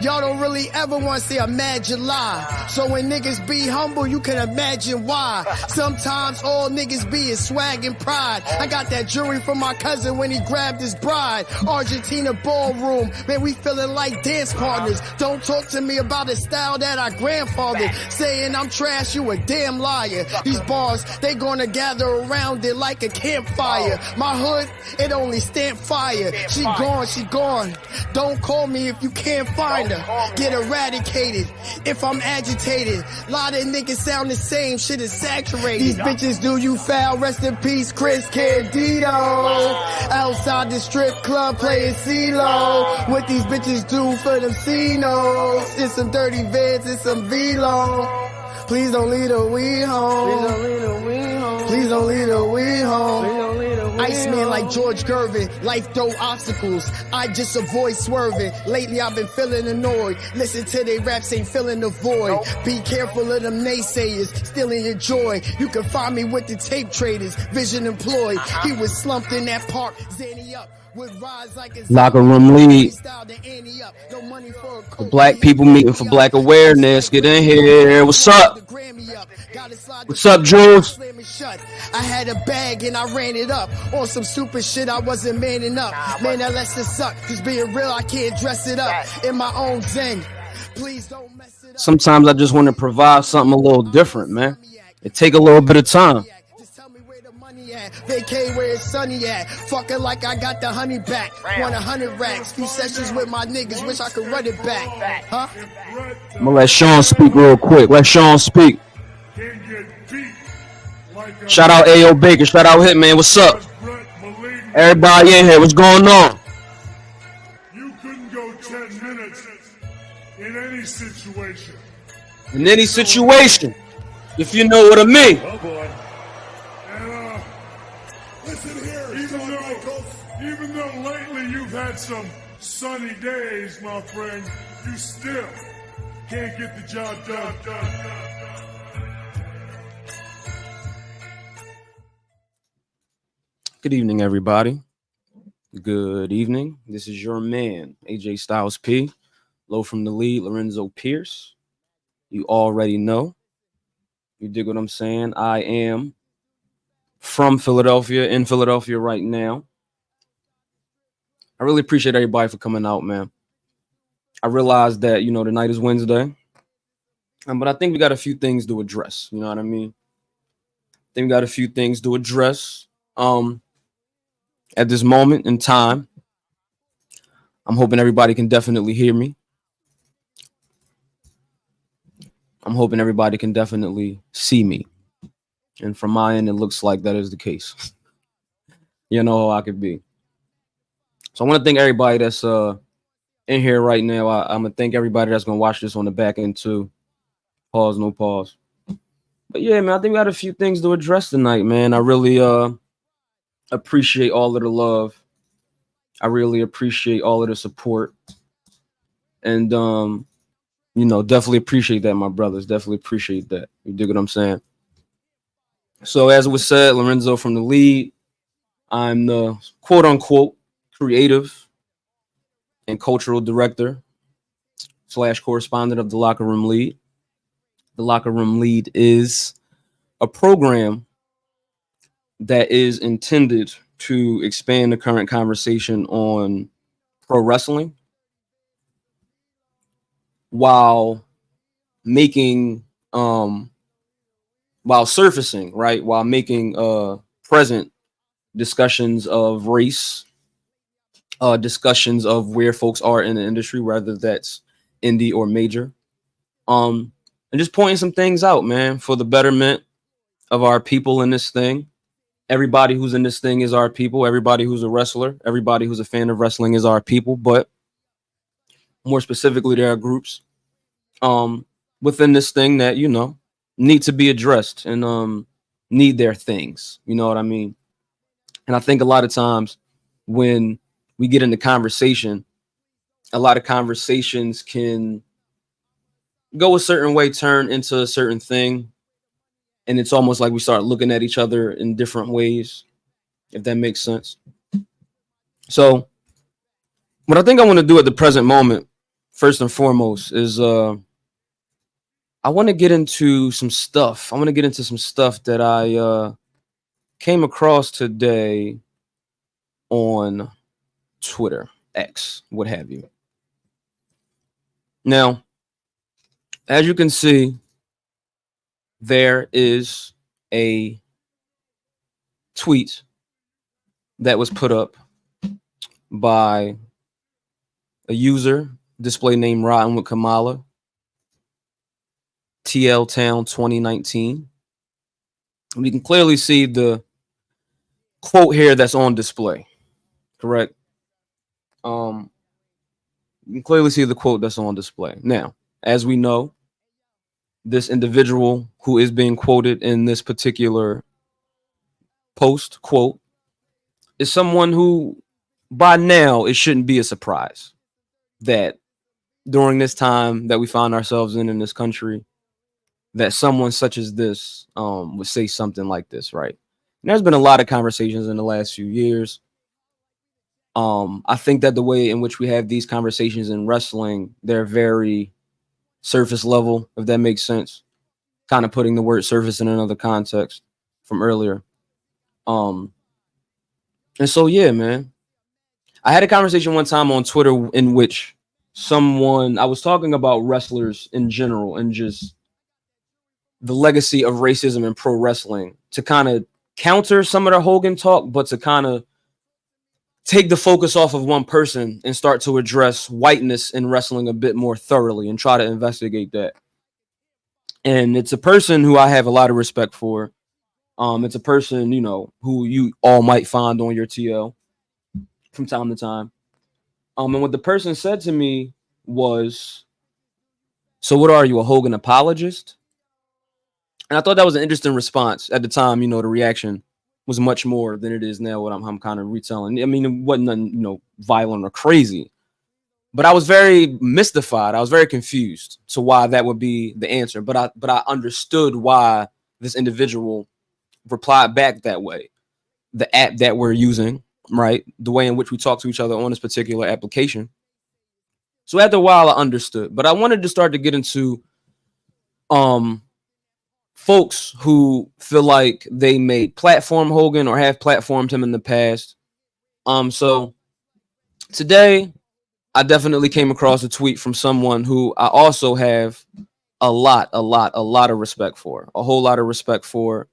Y'all don't really ever want to see imagine lie. So when niggas be humble, you can imagine why. Sometimes all niggas be is swag and pride. I got that jewelry from my cousin when he grabbed his bride. Argentina ballroom, man, we feeling like dance partners. Don't talk to me about a style that I grandfathered. Saying I'm trash, you a damn liar. These bars, they gonna gather around it like a campfire. My hood, it only stand fire. She gone, she gone. Don't call me if you can't find her. Get eradicated if I'm agitated. Lot of niggas sound the same, shit is saturated. These bitches do you foul, rest in peace, Chris Candido. Outside the strip club playing CeeLo. What these bitches do for them C-Nos. It's some dirty vids, it's some V-Lo. Please don't leave the weed home. Please don't leave the weed home. Iceman like George Gervin, life throw obstacles. I just avoid swerving. Lately I've been feeling annoyed. Listen to they raps, ain't filling the void. Be careful of them naysayers, stealing your joy. You can find me with the tape traders, vision employed. He was slumped in that park, Zanny up. Locker Room Lead. The black people meeting for black awareness. Get in here. What's up? What's up, Jules? I had a bag and I ran it up. On some stupid shit I wasn't manning up. Man, that lets it suck. Cause being real, I can't dress it up in my own zen. Please don't mess it up. Sometimes I just want to provide something a little different, man. It take a little bit of time. Vacay where it's sunny at. Fucking like I got the honey back. Want 100 racks. Few sessions with my niggas. Wish I could run it back. Huh? I'm gonna let Sean speak real quick. Let Sean speak. Shout out A.O. Baker. Shout out Hitman. What's up? Everybody in here. What's going on? You couldn't go 10 minutes in any situation. In any situation. If you know what I mean. Oh boy. And listen here, even though lately you've had some sunny days, my friend, you still can't get the job done. Good evening, everybody. Good evening. This is your man, AJ Styles P. Low from the lead, Lorenzo Pierce. You already know. You dig what I'm saying? I am from Philadelphia, in Philadelphia right now. I really appreciate everybody for coming out, man. I realize that, you know, tonight is Wednesday. But I think we got a few things to address. You know what I mean? I think we got a few things to address. At this moment in time, I'm hoping everybody can definitely hear me. I'm hoping everybody can definitely see me. And from my end, it looks like that is the case. You know how I could be. So I want to thank everybody that's in here right now. I'm going to thank everybody that's going to watch this on the back end too. Pause, no pause. But yeah, man, I think we got a few things to address tonight, man. I really appreciate all of the love. I really appreciate all of the support. And, you know, definitely appreciate that, my brothers. Definitely appreciate that. You dig what I'm saying? So as it was said, Lorenzo from the lead. I'm the quote unquote creative and cultural director / correspondent of the Locker Room Lead. The Locker Room Lead is a program that is intended to expand the current conversation on pro wrestling while making while surfacing, right? While making present discussions of race, discussions of where folks are in the industry, whether that's indie or major. And just pointing some things out, man, for the betterment of our people in this thing. Everybody who's in this thing is our people. Everybody who's a wrestler, everybody who's a fan of wrestling is our people. But more specifically, there are groups within this thing that, you know, need to be addressed and need their things. You know what I mean? And I think a lot of times when we get into conversation, a lot of conversations can go a certain way, turn into a certain thing. And it's almost like we start looking at each other in different ways, if that makes sense. So what I think I want to do at the present moment first and foremost is I want to get into some stuff. I want to get into some stuff that I came across today on Twitter, X, what have you. Now, as you can see, there is a tweet that was put up by a user, display name Rotten with Kamala, TL Town 2019. We can clearly see the quote here that's on display, correct? You can clearly see the quote that's on display. Now, as we know, this individual who is being quoted in this particular post quote is someone who, by now, it shouldn't be a surprise that during this time that we find ourselves in this country, that someone such as this would say something like this, right? And there's been a lot of conversations in the last few years. I think that the way in which we have these conversations in wrestling, they're very surface level, if that makes sense. Kind of putting the word surface in another context from earlier. And so, yeah, man. I had a conversation one time on Twitter in which I was talking about wrestlers in general and just the legacy of racism in pro wrestling to kind of counter some of the Hogan talk, but to kind of take the focus off of one person and start to address whiteness in wrestling a bit more thoroughly and try to investigate that. And it's a person who I have a lot of respect for. It's a person, who you all might find on your TL from time to time. And what the person said to me was, "So what are you, a Hogan apologist?" And I thought that was an interesting response. At the time, the reaction was much more than it is now, what I'm kind of retelling. I mean, it wasn't nothing, violent or crazy. But I was very mystified. I was very confused to why that would be the answer. But I understood why this individual replied back that way. The app that we're using, right? The way in which we talk to each other on this particular application. So after a while, I understood. But I wanted to start to get into folks who feel like they may platform Hogan or have platformed him in the past. So today, I definitely came across a tweet from someone who I also have a lot of respect for, a whole lot of respect for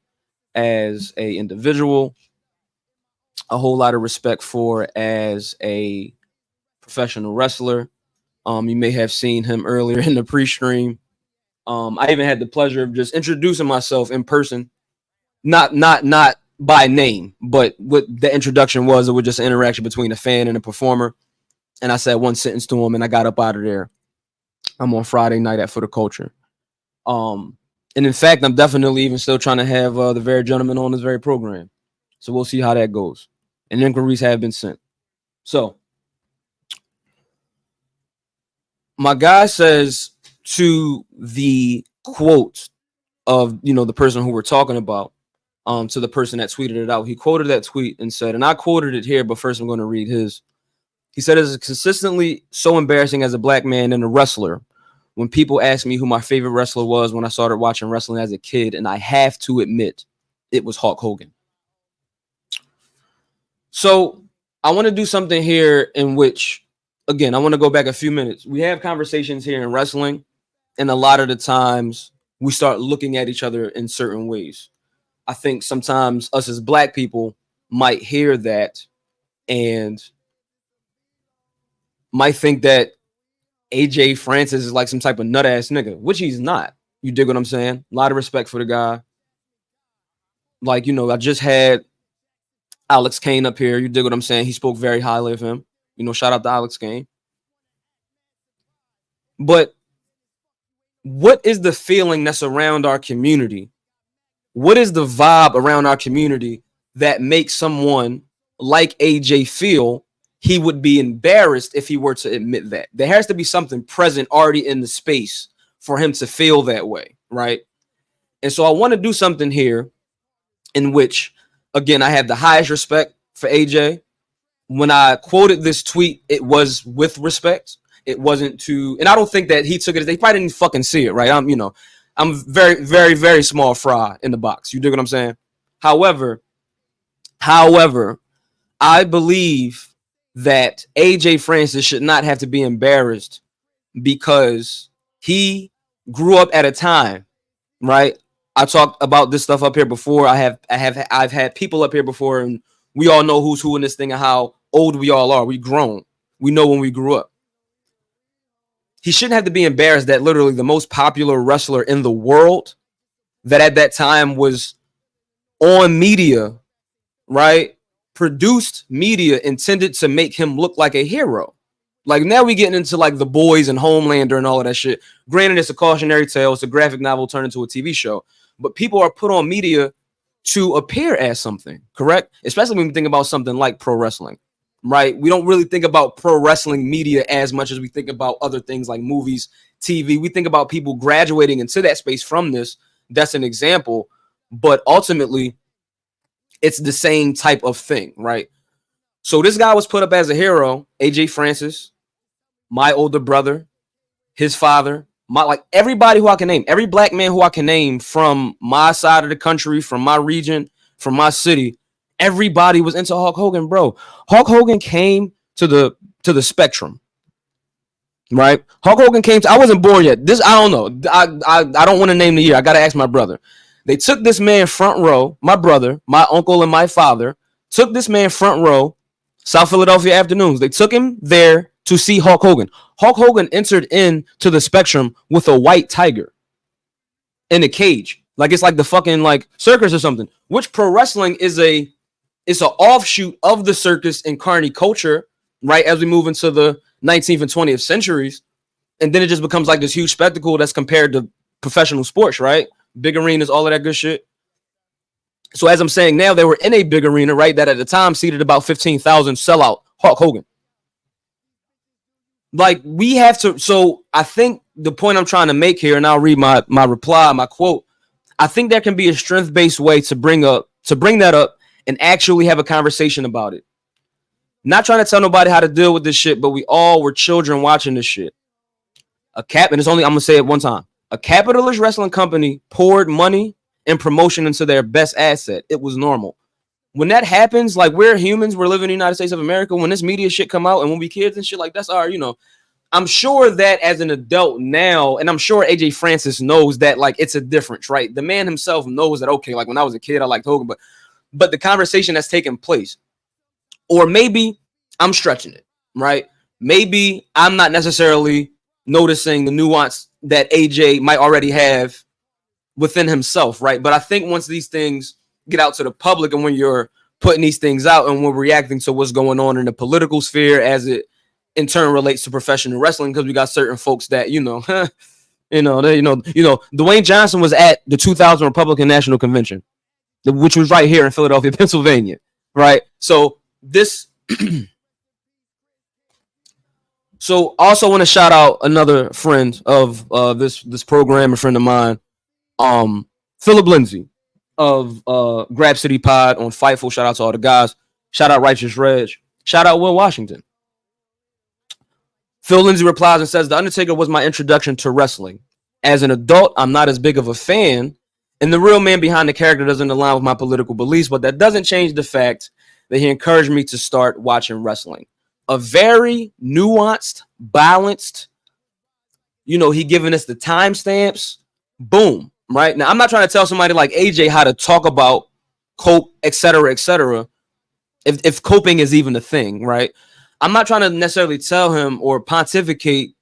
as a individual, a whole lot of respect for as a professional wrestler. You may have seen him earlier in the pre-stream. I even had the pleasure of just introducing myself in person, not by name, but what the introduction was, it was just an interaction between a fan and a performer. And I said one sentence to him and I got up out of there. I'm on Friday night at For the Culture. And in fact, I'm definitely even still trying to have the very gentleman on this very program. So we'll see how that goes. And inquiries have been sent. So my guy says to the quote of, the person who we're talking about, to the person that tweeted it out, he quoted that tweet and said, and I quoted it here, but first I'm going to read his. He said, "It's consistently so embarrassing as a black man and a wrestler when people ask me who my favorite wrestler was when I started watching wrestling as a kid, and I have to admit it was Hulk Hogan." So I want to do something here in which, again, I want to go back a few minutes. We have conversations here in wrestling, and a lot of the times we start looking at each other in certain ways. I think sometimes us as black people might hear that and might think that AJ Francis is like some type of nut ass nigga, which he's not. You dig what I'm saying? A lot of respect for the guy. Like, I just had Alex Kane up here. You dig what I'm saying? He spoke very highly of him. Shout out to Alex Kane. But what is the feeling that's around our community? What is the vibe around our community that makes someone like AJ feel he would be embarrassed if he were to admit that? There has to be something present already in the space for him to feel that way, right? And so I want to do something here in which, again, I have the highest respect for AJ. When I quoted this tweet, it was with respect. it wasn't too, and I don't think that he took it. They probably didn't fucking see it, right? I'm very, very, very small fry in the box. You dig what I'm saying? However, I believe that AJ Francis should not have to be embarrassed because he grew up at a time, right? I talked about this stuff up here before. I've had people up here before, and we all know who's who in this thing and how old we all are. We grown. We know when we grew up. He shouldn't have to be embarrassed that literally the most popular wrestler in the world that at that time was on media, right? Produced media intended to make him look like a hero. Like now we getting into like The Boys and Homelander and all of that shit. Granted, it's a cautionary tale. It's a graphic novel turned into a TV show. But people are put on media to appear as something, correct? Especially when we think about something like pro wrestling, right? We don't really think about pro wrestling media as much as we think about other things like movies, TV. We think about people graduating into that space from this. That's an example. But ultimately, it's the same type of thing, right? So this guy was put up as a hero, AJ Francis, my older brother, his father, like everybody who I can name, every black man who I can name from my side of the country, from my region, from my city, everybody was into Hulk Hogan, bro. Hulk Hogan came to the spectrum, right? Hulk Hogan came to, I wasn't born yet. This, I don't know. I don't want to name the year. I got to ask my brother. They took this man front row, my brother, my uncle, and my father took this man front row, South Philadelphia afternoons. They took him there to see Hulk Hogan. Hulk Hogan entered into the spectrum with a white tiger in a cage. Like it's like the fucking like circus or something, which pro wrestling is an offshoot of the circus and carny culture, right? As we move into the 19th and 20th centuries. And then it just becomes like this huge spectacle that's compared to professional sports, right? Big arenas, all of that good shit. So as I'm saying now, they were in a big arena, right? That at the time seated about 15,000 sellout Hulk Hogan. Like we have to. So I think the point I'm trying to make here, and I'll read my reply, my quote. I think there can be a strength-based way to bring that up and actually have a conversation about it. Not trying to tell nobody how to deal with this shit, but we all were children watching this shit. And it's only, I'm gonna say it one time. A capitalist wrestling company poured money and promotion into their best asset. It was normal. When that happens, like we're humans, we're living in the United States of America. When this media shit come out and when we kids and shit, like that's our, I'm sure that as an adult now, and I'm sure AJ Francis knows that like it's a difference, right? The man himself knows that, okay, like when I was a kid, I liked Hogan, but the conversation that's taking place, or maybe I'm stretching it, right? Maybe I'm not necessarily noticing the nuance that AJ might already have within himself, right? But I think once these things get out to the public and when you're putting these things out and we're reacting to what's going on in the political sphere as it in turn relates to professional wrestling, because we got certain folks that, Dwayne Johnson was at the 2000 Republican National Convention, which was right here in Philadelphia, Pennsylvania, right? So this... So also want to shout out another friend of this program, a friend of mine, Philip Lindsay of Grab City Pod on Fightful. Shout out to all the guys. Shout out Righteous Reg. Shout out Will Washington. Phil Lindsay replies and says, The Undertaker was my introduction to wrestling. As an adult, I'm not as big of a fan, and the real man behind the character doesn't align with my political beliefs, but that doesn't change the fact that he encouraged me to start watching wrestling. A very nuanced, balanced, he giving us the timestamps. Boom. Right now, I'm not trying to tell somebody like AJ how to talk about cope, etc., etc. If coping is even a thing, right? I'm not trying to necessarily tell him or pontificate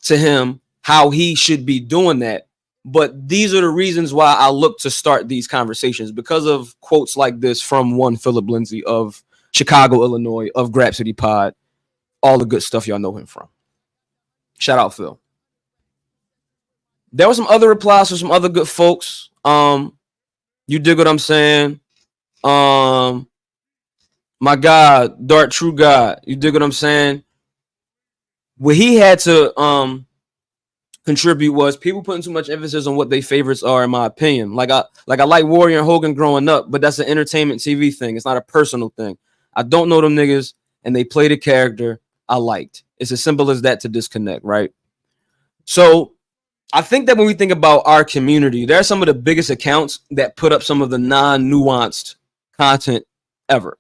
to him how he should be doing that. But these are the reasons why I look to start these conversations, because of quotes like this from one Philip Lindsay of Chicago, Illinois, of Grab City Pod, all the good stuff y'all know him from. Shout out, Phil. There were some other replies from some other good folks. You dig what I'm saying? My God, Dark True God. You dig what I'm saying? What he had to contribute was people putting too much emphasis on what their favorites are, in my opinion. Like I like Warrior and Hogan growing up, but that's an entertainment TV thing. It's not a personal thing. I don't know them niggas, and they play the character. I liked. It's as simple as that to disconnect, right? So I think that when we think about our community, there are some of the biggest accounts that put up some of the non-nuanced content ever,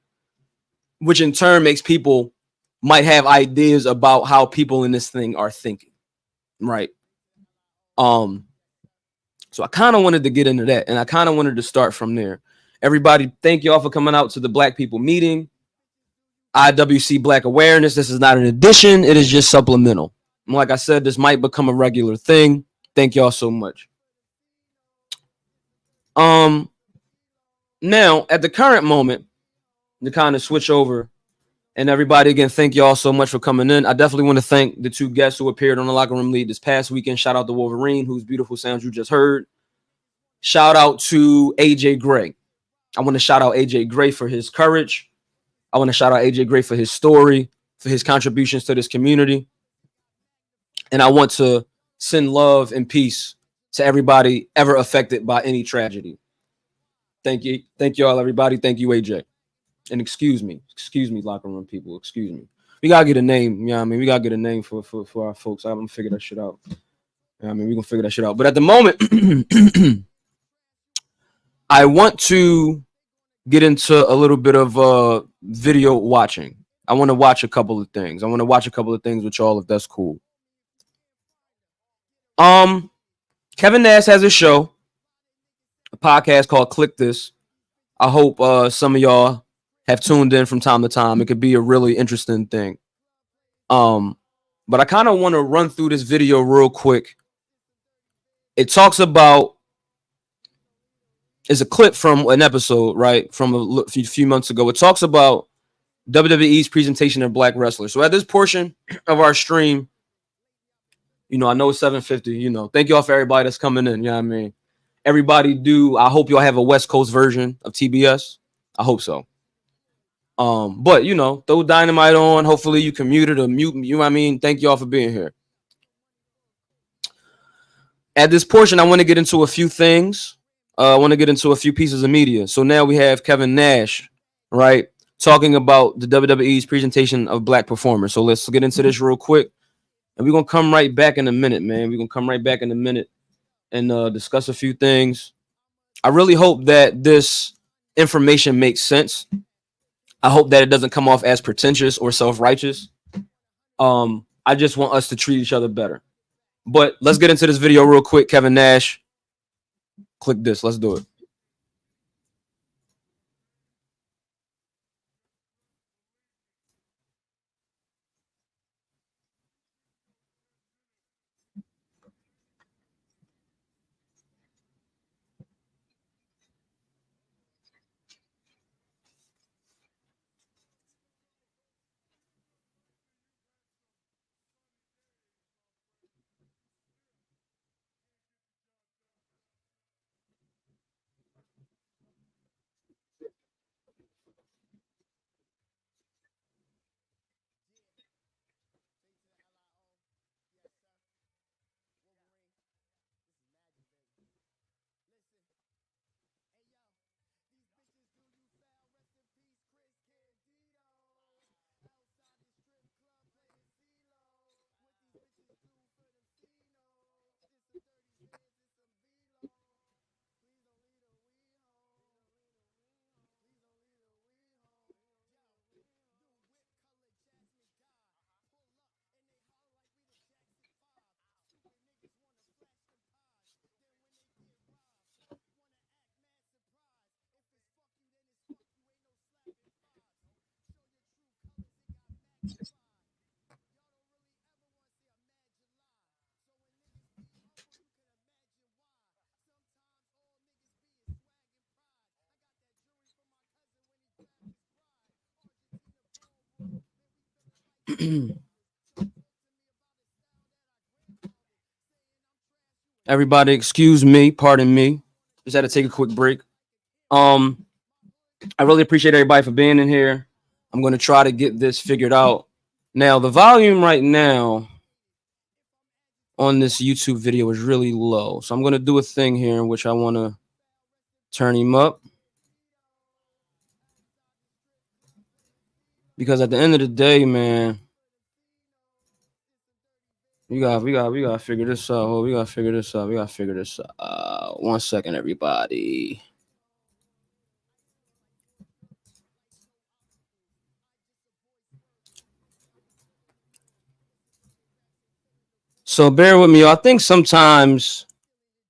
which in turn makes people might have ideas about how people in this thing are thinking, right? So I kind of wanted to get into that, and I kind of wanted to start from there. Everybody, thank y'all for coming out to the Black People meeting. IWC Black Awareness. This is not an addition. It is just supplemental. And like I said, this might become a regular thing. Thank y'all so much. Now, at the current moment, to kind of switch over, and everybody, again, thank y'all so much for coming in. I definitely want to thank the two guests who appeared on the Locker Room Lead this past weekend. Shout out to Wolverine, whose beautiful sounds you just heard. Shout out to AJ Gray. I want to shout out AJ Gray for his courage. I want to shout out AJ Gray for his story, for his contributions to this community. And I want to send love and peace to everybody ever affected by any tragedy. Thank you. Thank you all, everybody. Thank you, AJ. And excuse me, Locker Room people. Excuse me. We gotta get a name. You know what I mean? We gotta get a name for our folks. I'm gonna figure that shit out. You know what I mean, we're gonna figure that shit out. But at the moment, I want to get into a little bit of video watching. I want to watch a couple of things. I want to watch a couple of things with y'all if that's cool. Kevin Nash has a show, a podcast called Click This. I hope some of y'all have tuned in from time to time. It could be a really interesting thing. But I kind of want to run through this video real quick. It talks about, it's a clip from an episode, right, from a few months ago. It talks about WWE's presentation of black wrestlers. So at this portion of our stream, you know, I know it's 7:50, you know, thank y'all for everybody that's coming in. You know what I mean? Everybody I hope y'all have a West Coast version of TBS. I hope so. But you know, throw Dynamite on. Hopefully you can mute it or mute, you know what I mean? Thank y'all for being here. At this portion, I want to get into a few things. I want to get into a few pieces of media. So now we have Kevin Nash, right, talking about the WWE's presentation of black performers. So let's get into this real quick. And we're going to come right back in a minute, man. We're going to come right back in a minute and discuss a few things. I really hope that this information makes sense. I hope that it doesn't come off as pretentious or self-righteous. I just want us to treat each other better. But let's get into this video real quick. Kevin Nash, click this. Let's do it. Everybody, excuse me, pardon me. Just had to take a quick break. I really appreciate everybody for being in here. I'm going to try to get this figured out. Now, the volume right now on this YouTube video is really low. So I'm going to do a thing here in which I want to turn him up. Because at the end of the day, man, We gotta figure this out. We gotta figure this out. 1 second, everybody. So bear with me. I think sometimes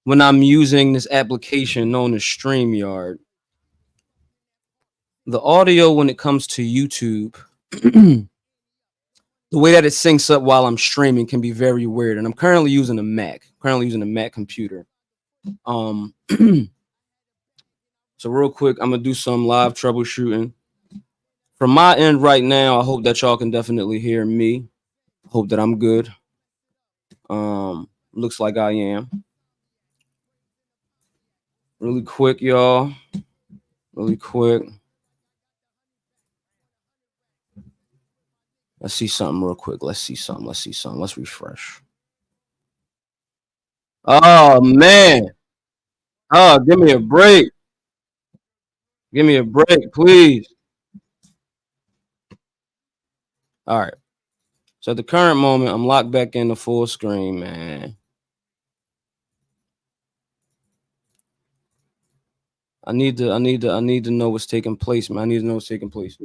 when I'm using this application known as StreamYard, the audio when it comes to YouTube, the way that it syncs up while I'm streaming can be very weird. And I'm currently using a Mac. Computer. So real quick, I'm gonna do some live troubleshooting. From my end right now, I hope that y'all can definitely hear me. Hope that I'm good. Looks like I am. Really quick, y'all. Really quick. Let's see something real quick. Let's see something. Let's refresh. Oh, man. Oh, give me a break. Give me a break, please. All right. So at the current moment, I'm locked back into full screen, man. I need to know what's taking place, man. I need to know what's taking place.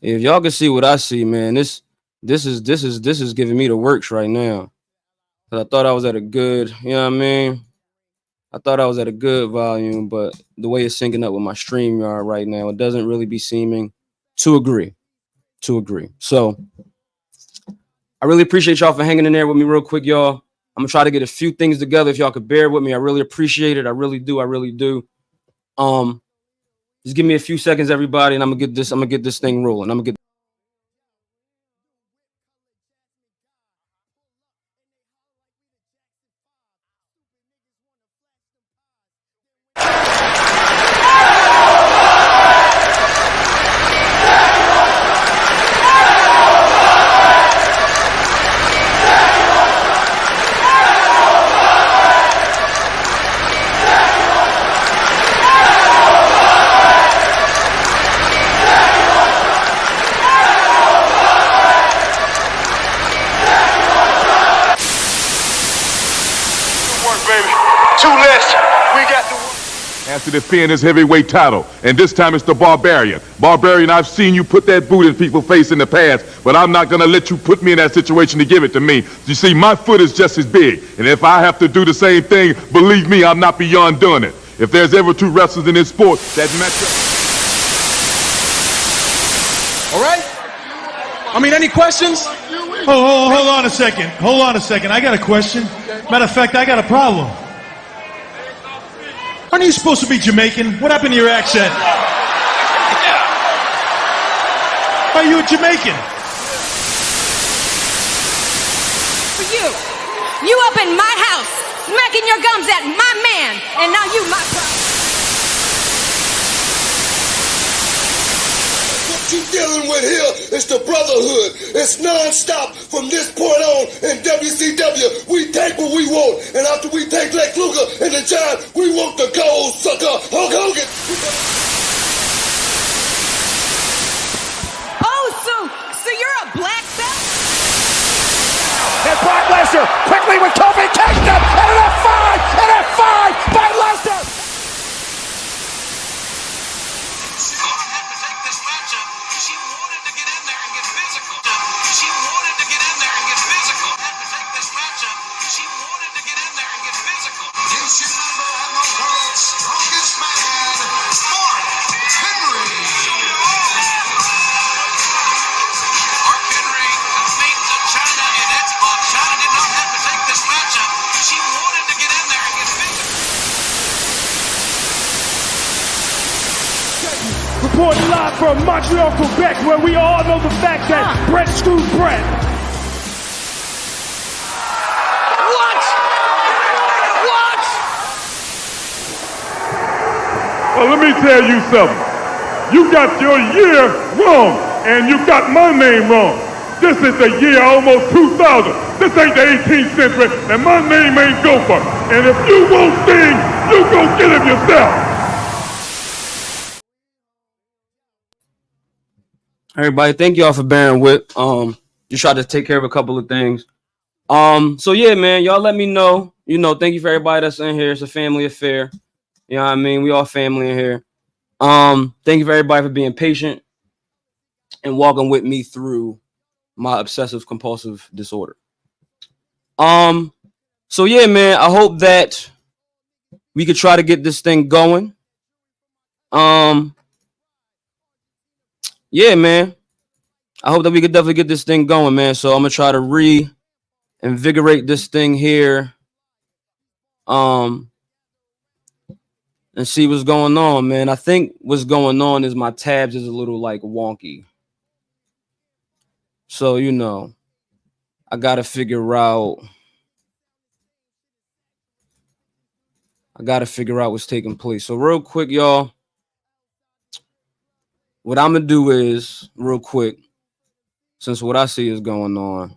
If y'all can see what I see, man, this is giving me the works right now. Cause I thought I was at a good, you know what I mean? I thought I was at a good volume, but the way it's syncing up with my StreamYard right now, it doesn't really be seeming to agree. So I really appreciate y'all for hanging in there with me real quick, y'all. I'm gonna try to get a few things together. If y'all could bear with me, I really appreciate it. I really do. Just give me a few seconds, everybody, and I'm gonna get this thing rolling. To defend his heavyweight title, and this time it's the Barbarian. Barbarian, I've seen you put that boot in people's face in the past, but I'm not gonna let you put me in that situation to give it to me. You see, my foot is just as big, and if I have to do the same thing, believe me, I'm not beyond doing it. If there's ever two wrestlers in this sport that match up. All right? I mean, any questions? Oh, hold on a second. I got a question. Matter of fact, I got a problem. Aren't you supposed to be Jamaican? What happened to your accent? Are you a Jamaican? For you. You up in my house, smacking your gums at my man, and now you my problem. What you dealing with here is the brotherhood. It's non-stop from this point on in WCW. We take what we want, and after we take Lex Luger and the Giant, we want the gold sucker Hulk Hogan. Oh, so you're a black belt? And Brock Lesnar quickly with Kofi takes him, and an F5 by Lesnar. Reporting live from Montreal, Quebec, where we all know the fact that Brett screwed Brett. Well, let me tell you something. You got your year wrong, and you got my name wrong. This is the year almost 2000. This ain't the 18th century, and my name ain't Gopher. And if you want things You go get him yourself. Everybody, thank y'all for bearing with. Just tried to take care of a couple of things. So yeah, man, y'all let me know. You know, thank you for everybody that's in here. It's a family affair. You know what I mean? We all family in here. Thank you for everybody for being patient and walking with me through my obsessive compulsive disorder. So yeah, man, I hope that we could try to get this thing going. Yeah, man. I hope that we could definitely get this thing going, man. So I'm gonna try to reinvigorate this thing here. And see what's going on, man. I think what's going on is my tabs is a little like wonky. So, you know, I gotta figure out what's taking place. So real quick, y'all, what I'm gonna do is real quick, since what I see is going on,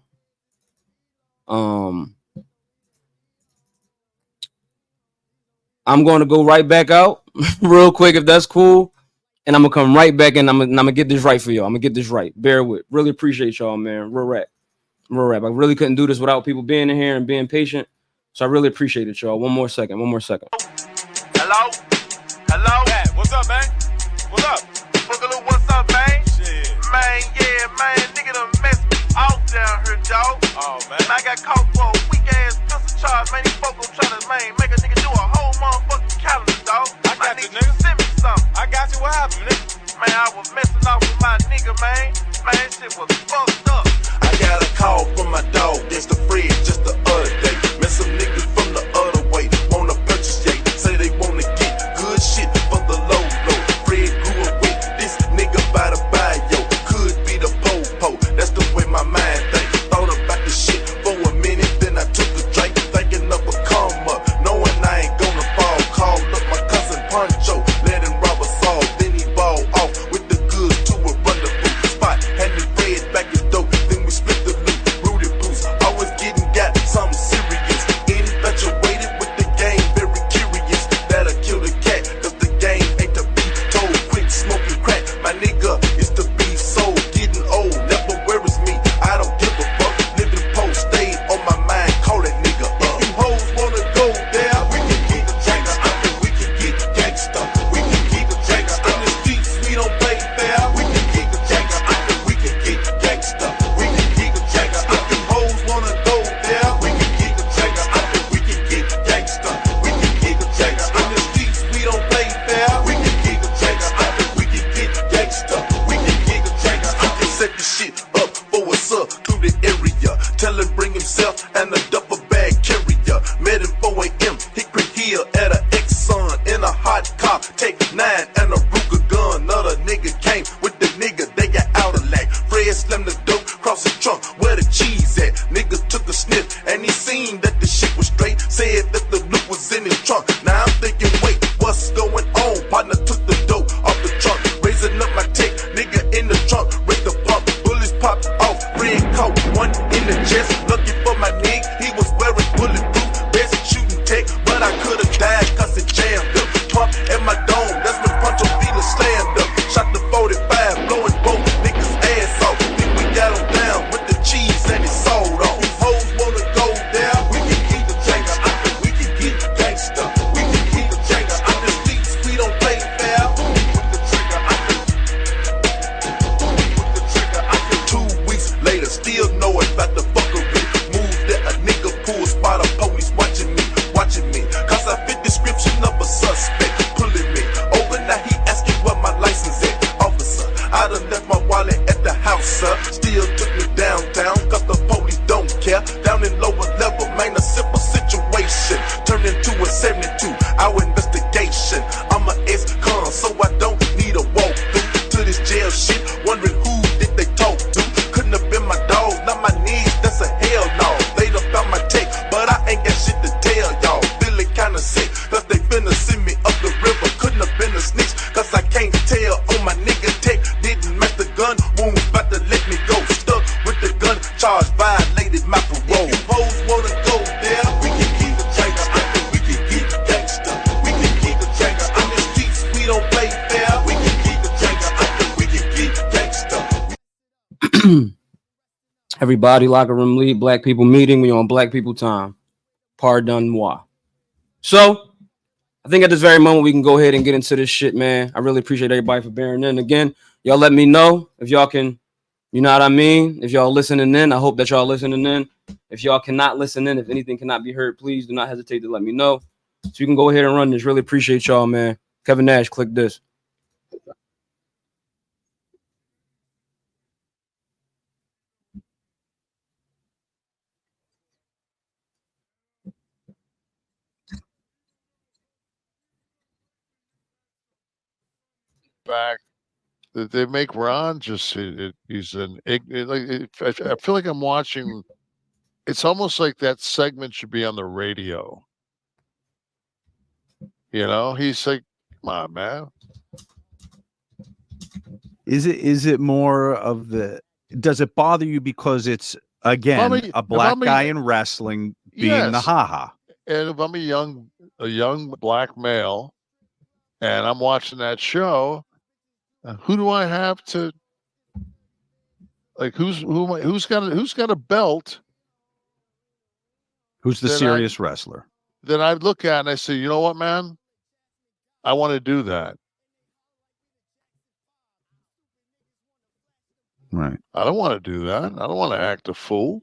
I'm going to go right back out real quick, if that's cool. And I'm going to come right back and I'm going to get this right for y'all. I'm going to get this right. Bear with. Really appreciate y'all, man. Real rap. I really couldn't do this without people being in here and being patient. So I really appreciate it, y'all. One more second. Hello? Yeah, what's up, man? What's up? Boogaloo, what's up, man? Shit. Man, yeah, man. Nigga done messed me off down here, dog. Oh, man. And I got caught for a weak-ass pistol charge, man. These folks gon' try to, man, make a nigga do a whole motherfucking calendar, dog. I got you, nigga. Send me something. I got you. What happened, nigga? Man, I was messing off with my nigga, man. Man, that shit was fucked up. I got a call from my dog, that's the Fred, just the other day. Met some niggas from the other way, wanna purchase yay. Say they wanna get good shit for the low. Fred grew up with this nigga by the bio. Could be the po-po, that's the way my mind think. Thought about the shit for a minute, then I took a drink, thinking of a come up, knowing I ain't gonna fall. Called up my cousin Poncho, let him rob us all. Then he ball off with the goods to a rendezvous spot. Had me Fred back his dope, then we split the loot. Rooted boost, always getting got something serious. Everybody, locker room lead, black people meeting. We on black people time. Pardon moi. So, I think at this very moment we can go ahead and get into this shit, man. I really appreciate everybody for bearing in. Again, y'all let me know if y'all can, you know what I mean? If y'all listening in, I hope that y'all listening in. If y'all cannot listen in, if anything cannot be heard, please do not hesitate to let me know. So you can go ahead and run this. Really appreciate y'all, man. Kevin Nash, click this. Back that they make Ron just he's an I feel like I'm watching. It's almost like that segment should be on the radio. You know, he's like, "Come on, man." Is it more of the? Does it bother you because it's again a black guy in wrestling being the Yes. haha? And if I'm a young black male, and I'm watching that show, who do I have to like? Who's got a belt? Who's the Then serious wrestler? Then I look at and I say, you know what, man? I want to do that. Right. I don't want to do that. I don't want to act a fool.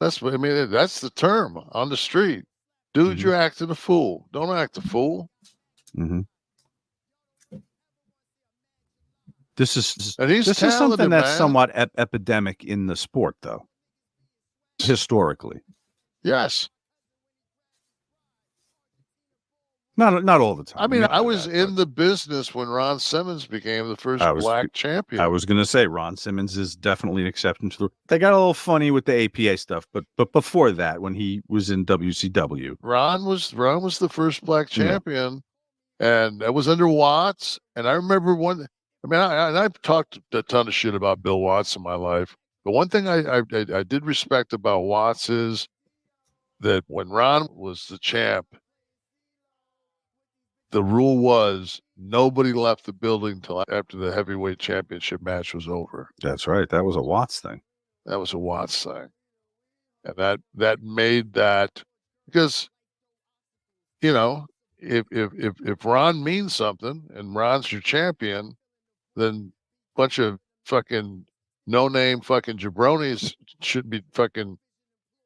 That's the term on the street. Dude, you're acting a fool. Don't act a fool. Mm-hmm. This is And he's something talented, that's man. somewhat epidemic in the sport, though. Historically, Yes. not all the time. I mean, We I know was that, in the business when Ron Simmons became the first black champion. I was going to say Ron Simmons is definitely an exception to the. They got a little funny with the APA stuff, but before that, when he was in WCW, Ron was the first black champion, and that was under Watts. And I remember one. I mean, I've talked a ton of shit about Bill Watts in my life, but one thing I did respect about Watts is that when Ron was the champ, the rule was nobody left the building till after the heavyweight championship match was over. That's right. That was a Watts thing. That was a Watts thing, and that made that because you know if Ron means something and Ron's your champion, then a bunch of fucking no name fucking jabronis should be fucking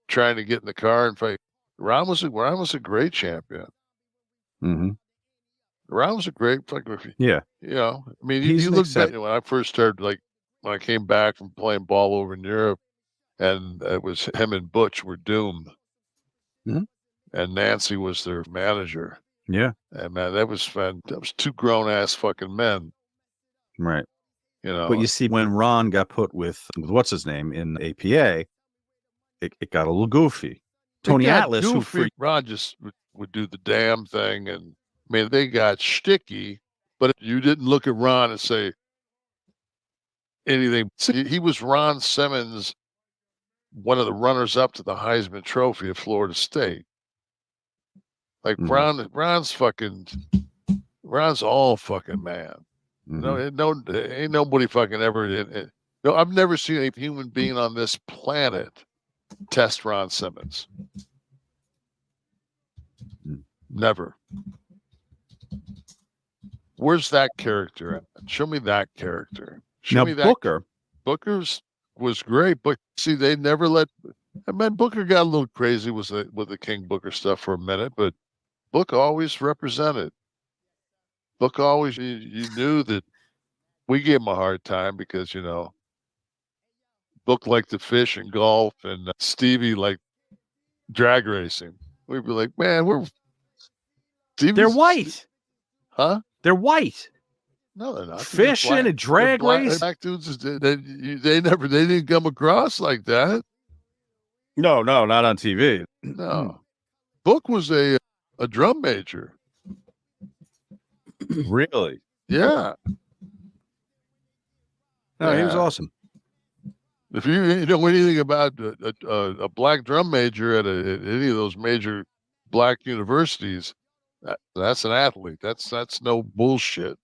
trying to get in the car and fight. Ron was a great champion. Mm-hmm. Ron was a great fucking Yeah. You know, I mean, He's you an look back exception. when I first started, like when I came back from playing ball over in Europe, and it was him and Butch were Doom, Mhm. and Nancy was their manager. Yeah. And man, that was fun. That was two grown ass fucking men. Right. You know, But you see, when Ron got put with what's his name in APA, it got a little goofy. Tony Atlas, who for Ron just would do the damn thing, and I mean, they got shticky, but you didn't look at Ron and say anything. See, he was Ron Simmons, one of the runners up to the Heisman Trophy at Florida State. Like Ron's all fucking man. No, ain't nobody fucking ever. No, I've never seen a human being on this planet test Ron Simmons. Never. Where's that character at? Show me that character. Show Now, me that. Booker. Booker's was great, but see, they never let. I mean, Booker got a little crazy with the King Booker stuff for a minute, but Book always represented. Book always, you knew that we gave him a hard time because, you know, Book liked to fish and golf, and Stevie liked drag racing. We'd be like, man, they're white. Huh? They're white. No, they're not. Fishing and drag race. Black dudes, they didn't come across like that. No, not on TV. No. Book was a drum major. Really? Yeah. No, he was awesome. If you know anything about a black drum major at any of those major black universities, that's an athlete. That's no bullshit.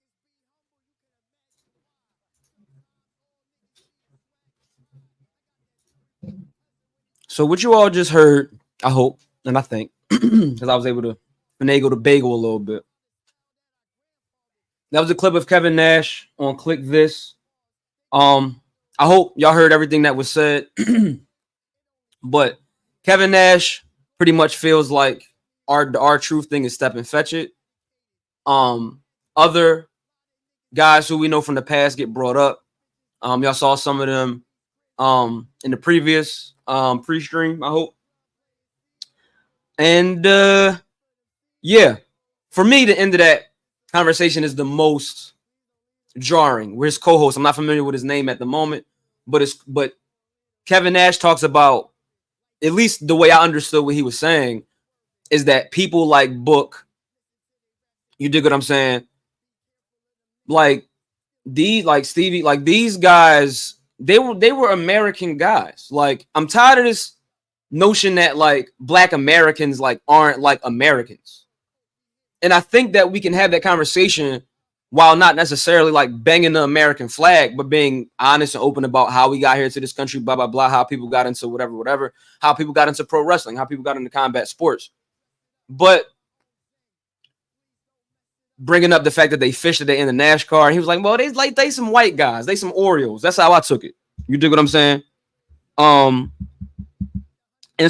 So what you all just heard, I hope, and I think, because I was able to finagle the bagel a little bit. That was a clip of Kevin Nash on Click This. I hope y'all heard everything that was said. But Kevin Nash pretty much feels like our truth thing is step and fetch it. Other guys who we know from the past get brought up. Y'all saw some of them in the previous pre-stream, I hope. And yeah, for me, the end of that conversation is the most jarring. Where his co-host, I'm not familiar with his name at the moment, but Kevin Nash talks about, at least the way I understood what he was saying, is that people like Book, you dig what I'm saying? Like Stevie, like these guys, they were American guys. Like, I'm tired of this notion that like Black Americans like aren't like Americans. And I think that we can have that conversation while not necessarily like banging the American flag, but being honest and open about how we got here to this country, blah, blah, blah, how people got into whatever, how people got into pro wrestling, how people got into combat sports. But bringing up the fact that they fished today in the NASCAR, he was like, well, they some white guys, they some Orioles. That's how I took it. You dig what I'm saying? And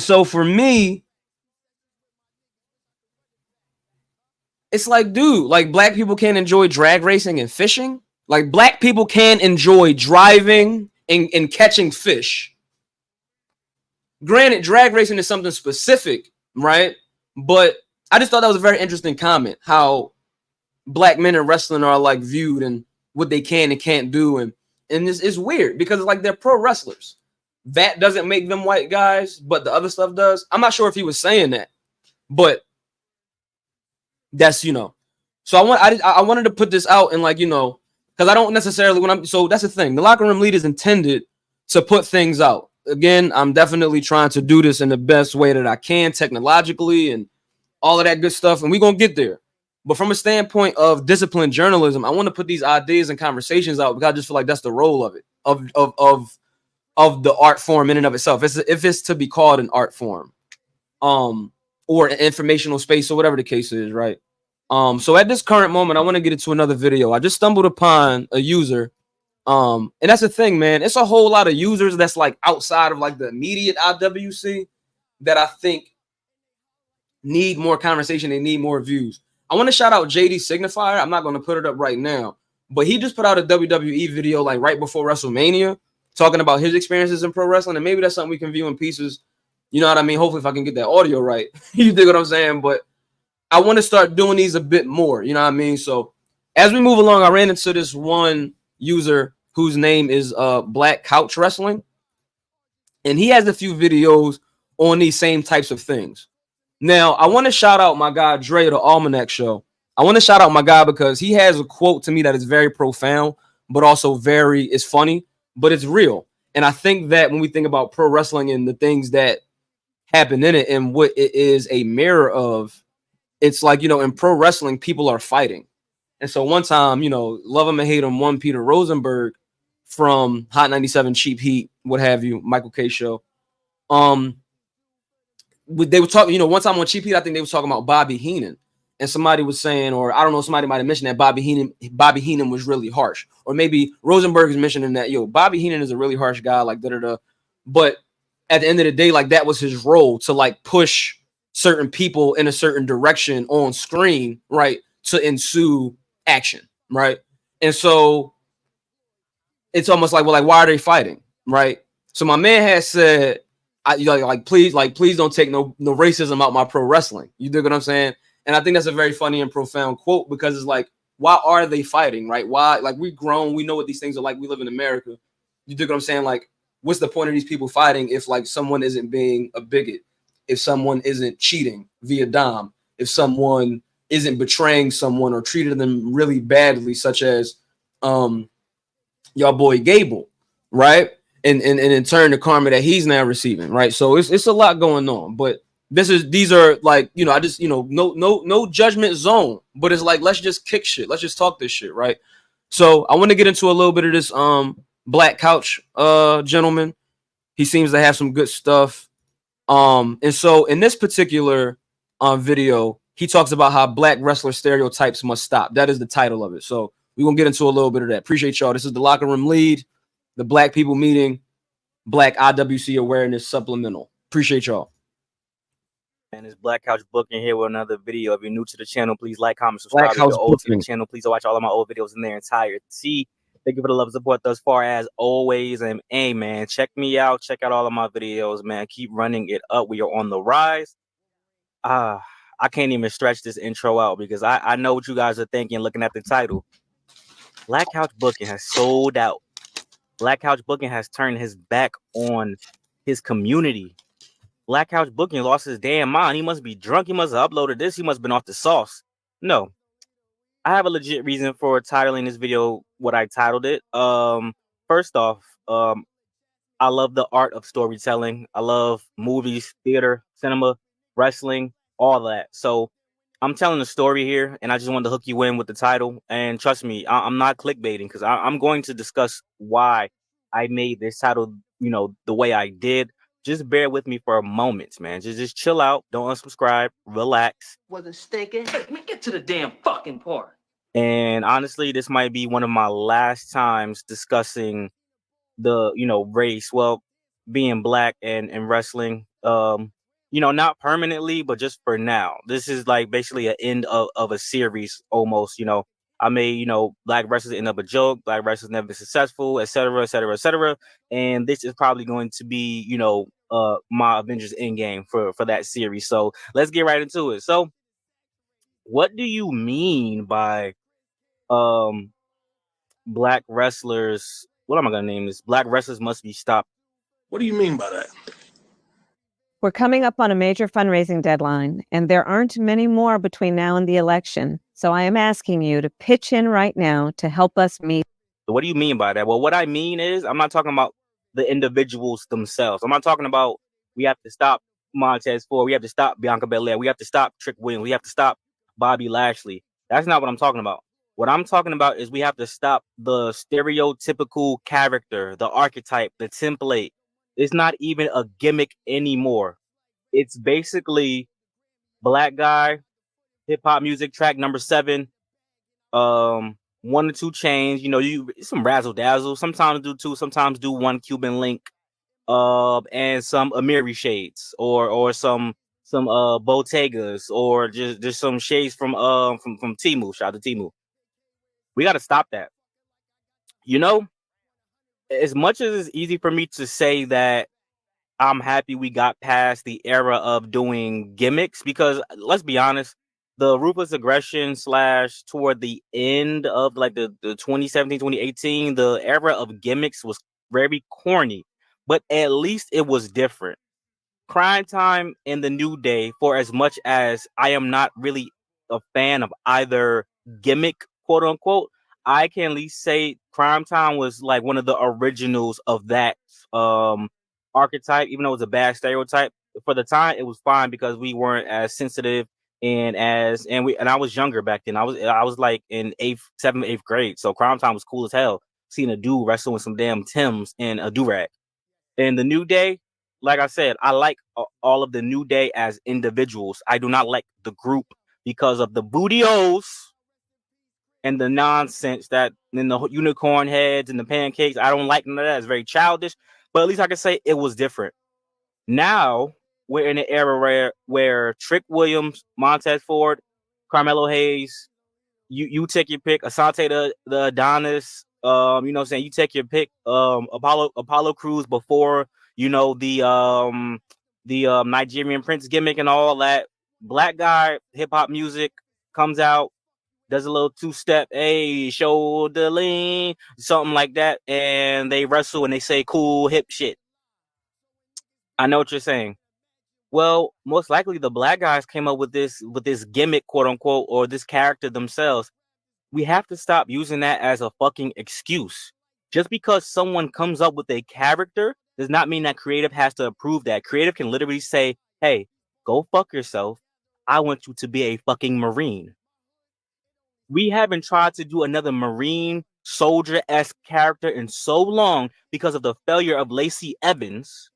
so for me, it's like, dude, like Black people can't enjoy drag racing and fishing. Like Black people can enjoy driving and catching fish. Granted, drag racing is something specific, right? But I just thought that was a very interesting comment, how Black men in wrestling are like viewed and what they can and can't do. And it's weird because like they're pro wrestlers. That doesn't make them white guys, but the other stuff does. I'm not sure if he was saying that, but that's, so I wanted to put this out and like, because I don't necessarily so that's the thing. The locker room lead is intended to put things out. Again, I'm definitely trying to do this in the best way that I can technologically and all of that good stuff. And we're going to get there. But from a standpoint of disciplined journalism, I want to put these ideas and conversations out because I just feel like that's the role of it, of the art form in and of itself. If it's to be called an art form, or an informational space or whatever the case is, right? So at this current moment, I want to get into another video. I just stumbled upon a user. And that's the thing, man. It's a whole lot of users that's like outside of like the immediate IWC that I think need more conversation. They need more views. I want to shout out JD Signifier. I'm not going to put it up right now, but he just put out a WWE video like right before WrestleMania talking about his experiences in pro wrestling. And maybe that's something we can view in pieces. You know what I mean? Hopefully if I can get that audio right, you dig what I'm saying? But I want to start doing these a bit more. You know what I mean? So as we move along, I ran into this one user whose name is Black Couch Wrestling. And he has a few videos on these same types of things. Now, I want to shout out my guy, Dre, the Almanac Show. I want to shout out my guy because he has a quote to me that is very profound, but also it's funny, but it's real. And I think that when we think about pro wrestling and the things that happen in it and what it is a mirror of, it's like, in pro wrestling, people are fighting. And so one time, love him and hate him, one Peter Rosenberg from Hot 97, Cheap Heat, what have you, Michael K Show. They were talking, one time on Cheap Heat, I think they were talking about Bobby Heenan. And somebody was saying, or I don't know, somebody might have mentioned that Bobby Heenan was really harsh. Or maybe Rosenberg is mentioning that, Bobby Heenan is a really harsh guy, like da-da-da. But at the end of the day, like that was his role, to like push certain people in a certain direction on screen, right, to ensue action, right? And so it's almost like, well, like, why are they fighting, right? So my man has said, please don't take no racism out my pro wrestling. You dig what I'm saying? And I think that's a very funny and profound quote because it's like, why are they fighting, right? Why? Like, we grown, we know what these things are like. We live in America. You dig what I'm saying? Like, what's the point of these people fighting if like someone isn't being a bigot, if someone isn't cheating via Dom, if someone isn't betraying someone or treated them really badly, such as y'all boy Gable, right? And in turn the karma that he's now receiving, right? So it's a lot going on, but these are like, I just, no judgment zone, but it's like, let's just kick shit. Let's just talk this shit, right? So I want to get into a little bit of this Black Couch gentleman. He seems to have some good stuff. And so in this particular video, he talks about how black wrestler stereotypes must stop. That is the title of it. So we're gonna get into a little bit of that. Appreciate y'all. This is the Locker Room Lead, the Black People Meeting, Black IWC Awareness Supplemental. Appreciate y'all. And it's Black Couch Booking here with another video. If you're new to the channel, please like, comment, subscribe. Black If you're House old to the Booking. channel, please watch all of my old videos in their entirety. Thank you for the love and support thus far as always. And hey, man, check me out. Check out all of my videos, man. Keep running it up. We are on the rise. I can't even stretch this intro out because I know what you guys are thinking looking at the title. Black Couch Booking has sold out. Black Couch Booking has turned his back on his community. Black Couch Booking lost his damn mind. He must be drunk. He must have uploaded this. He must have been off the sauce. No. I have a legit reason for titling this video what I titled it. First off, I love the art of storytelling. I love movies, theater, cinema, wrestling, all that. So I'm telling a story here, and I just wanted to hook you in with the title. And trust me, I'm not clickbaiting because I'm going to discuss why I made this title, the way I did. Just bear with me for a moment, man. Just chill out. Don't unsubscribe. Relax. Wasn't stinking. Let me get to the damn fucking part. And honestly, this might be one of my last times discussing the race, well, being black and wrestling, not permanently, but just for now. This is like basically an end of a series almost. I made black wrestlers end up a joke, black wrestlers never successful, etc., etc., etc. And this is probably going to be my Avengers Endgame for that series. So let's get right into it. So what do you mean by black wrestlers? What am I gonna name this? Black wrestlers must be stopped. What do you mean by that? We're coming up on a major fundraising deadline, and there aren't many more between now and the election. So I am asking you to pitch in right now to help us meet. So what do you mean by that? Well, what I mean is I'm not talking about the individuals themselves. I'm not talking about we have to stop Montez Ford, we have to stop Bianca Belair, we have to stop Trick Williams, we have to stop Bobby Lashley. That's not what I'm talking about. What I'm talking about is we have to stop the stereotypical character, the archetype, the template. It's not even a gimmick anymore. It's basically black guy, hip hop music track number 7, 1 or 2 chains, you some razzle dazzle. Sometimes do 2, sometimes do 1 Cuban link, and some Amiri shades or some Bottegas or just some shades from Temu. Shout out to Temu. We got to stop that. As much as it's easy for me to say that I'm happy we got past the era of doing gimmicks, because let's be honest, the ruthless aggression / toward the end of like the 2017, 2018, the era of gimmicks was very corny, but at least it was different. Crime Time and the New Day, for as much as I am not really a fan of either gimmick, quote unquote, I can at least say Crime Time was like one of the originals of that archetype, even though it was a bad stereotype. For the time, it was fine because we weren't as sensitive and I was younger back then. I was like in 7th, 8th grade. So Crime Time was cool as hell. Seeing a dude wrestle with some damn Timbs and a do-rag. And the New Day, like I said, I like all of the New Day as individuals. I do not like the group because of the bootios and the nonsense that in the unicorn heads and the pancakes. I don't like none of that. It's very childish. But at least I can say it was different. Now we're in an era where Trick Williams, Montez Ford, Carmelo Hayes, you take your pick, Asante the Adonis, you know what I'm saying? You take your pick, Apollo Crews before, the Nigerian Prince gimmick and all that. Black guy, hip hop music comes out, does a little 2-step, hey, shoulder lean, something like that, and they wrestle and they say cool hip shit. I know what you're saying. Well, most likely the black guys came up with this gimmick, quote unquote, or this character themselves. We have to stop using that as a fucking excuse. Just because someone comes up with a character does not mean that creative has to approve that. Creative can literally say, hey, go fuck yourself. I want you to be a fucking Marine. We haven't tried to do another Marine soldier-esque character in so long because of the failure of Lacey Evans.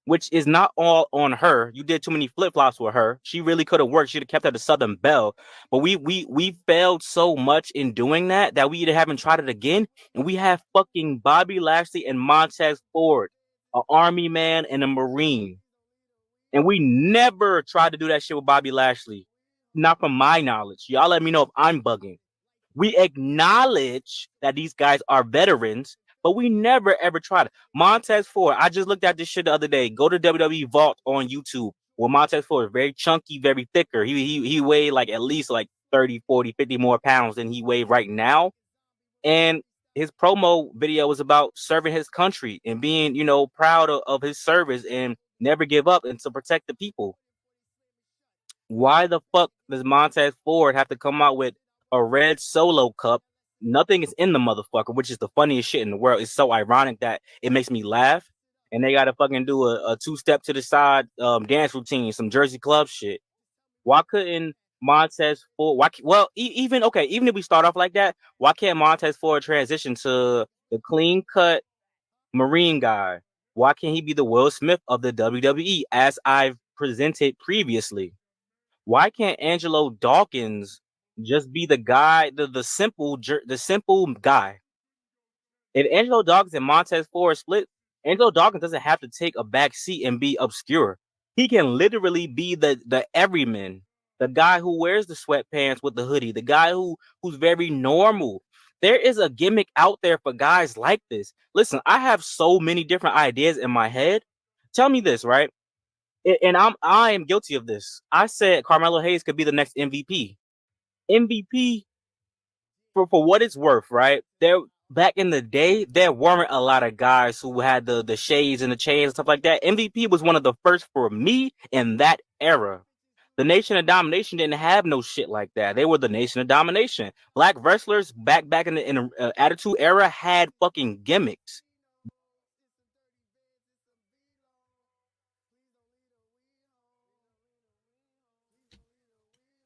which is not all on her. You did too many flip flops with her. She really could have worked. She'd have kept at the Southern Belle. But we failed so much in doing that we either haven't tried it again. And we have fucking Bobby Lashley and Montez Ford, an Army man and a Marine. And we never tried to do that shit with Bobby Lashley. Not from my knowledge. Y'all let me know if I'm bugging. We acknowledge that these guys are veterans, but we never ever tried it. Montez Ford, I just looked at this shit the other day. Go to WWE Vault on YouTube. Well, Montez Ford is very chunky, very thicker. He weighed like at least like 30, 40, 50 more pounds than he weighed right now. And his promo video was about serving his country and being, proud of his service and never give up and to protect the people. Why the fuck does Montez Ford have to come out with a red Solo cup? Nothing is in the motherfucker, which is the funniest shit in the world. It's so ironic that it makes me laugh. And they got to fucking do a two-step to the side dance routine, some Jersey Club shit. Why couldn't Montez Ford? Even if we start off like that, why can't Montez Ford transition to the clean-cut Marine guy? Why can't he be the Will Smith of the WWE, as I've presented previously? Why can't Angelo Dawkins just be the guy, the simple guy? If Angelo Dawkins and Montez Ford split, Angelo Dawkins doesn't have to take a back seat and be obscure. He can literally be the everyman, the guy who wears the sweatpants with the hoodie, the guy who's very normal. There is a gimmick out there for guys like this. Listen, I have so many different ideas in my head. Tell me this, right? And I am guilty of this. I said Carmelo Hayes could be the next MVP. MVP for what it's worth, right? Back in the day, there weren't a lot of guys who had the shades and the chains and stuff like that. MVP was one of the first for me in that era. The Nation of Domination didn't have no shit like that. They were the Nation of Domination. Black wrestlers back in the Attitude Era had fucking gimmicks.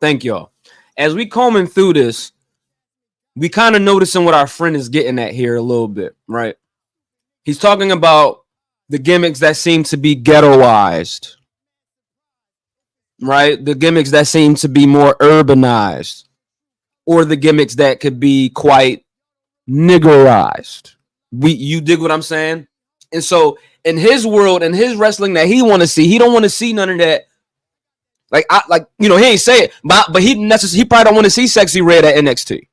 Thank y'all. As we combing through this, we kind of noticing what our friend is getting at here a little bit, right? He's talking about the gimmicks that seem to be ghettoized, right? The gimmicks that seem to be more urbanized, or the gimmicks that could be quite niggerized. You dig what I'm saying? And so in his world, in his wrestling that he want to see, he don't want to see none of that. He ain't say it, but he probably don't want to see Sexy Red at NXT.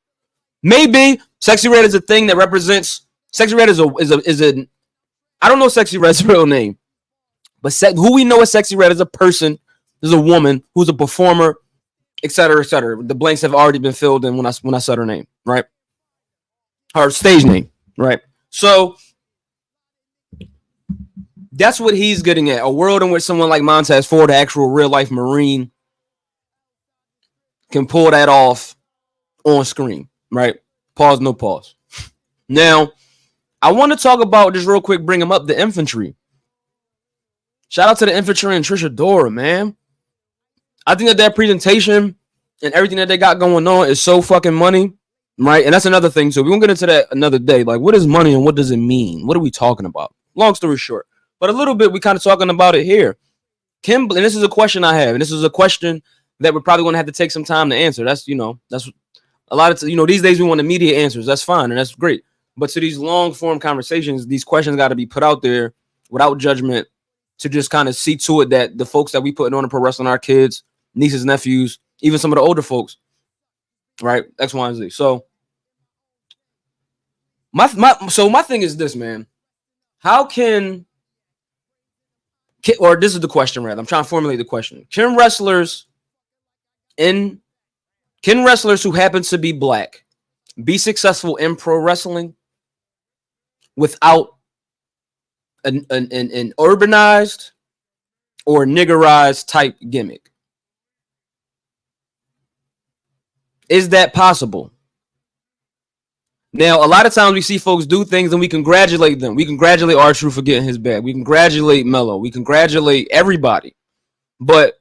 Maybe Sexy Red is a thing that represents. Sexy Red is a. I don't know Sexy Red's real name, but who we know as Sexy Red is a person, is a woman who's a performer, etc., etc. The blanks have already been filled in when I said her name, right? Her stage name, right? So that's what he's getting at. A world in which someone like Montez Ford, the actual real life Marine, can pull that off on screen, right? Pause, no pause. Now, I want to talk about, just real quick, bring him up, the infantry. Shout out to the infantry and Trisha Dora, man. I think that presentation and everything that they got going on is so fucking money, right? And that's another thing, too. We're going to get into that another day. Like, what is money and what does it mean? What are we talking about? Long story short. But a little bit, we kind of talking about it here. And this is a question I have, and this is a question that we're probably going to have to take some time to answer. That's a lot of, these days we want immediate answers. That's fine, and that's great. But to these long form conversations, these questions got to be put out there without judgment to just kind of see to it that the folks that we putting on the pro wrestling, our kids, nieces, nephews, even some of the older folks, right? X, Y, and Z. So my thing is this, man. How can this is the question, rather. I'm trying to formulate the question. Can wrestlers who happen to be black be successful in pro wrestling without an urbanized or niggerized type gimmick? Is that possible? Now, a lot of times we see folks do things and we congratulate them. We congratulate R-Truth for getting his bag. We congratulate Mello. We congratulate everybody. But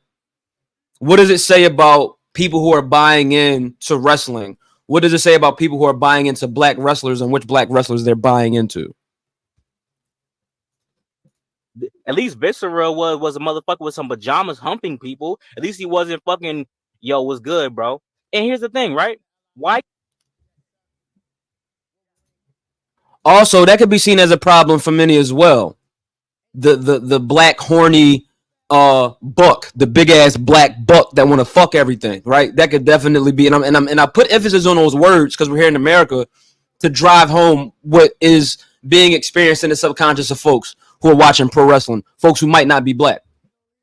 what does it say about people who are buying into wrestling? What does it say about people who are buying into black wrestlers and which black wrestlers they're buying into? At least Viscera was a motherfucker with some pajamas humping people. At least he wasn't fucking, yo, what's good, bro? And here's the thing, right? Why? Also, that could be seen as a problem for many as well. The black horny buck, the big ass black buck that want to fuck everything, right? That could definitely be, and I put emphasis on those words because we're here in America to drive home what is being experienced in the subconscious of folks who are watching pro wrestling, folks who might not be black,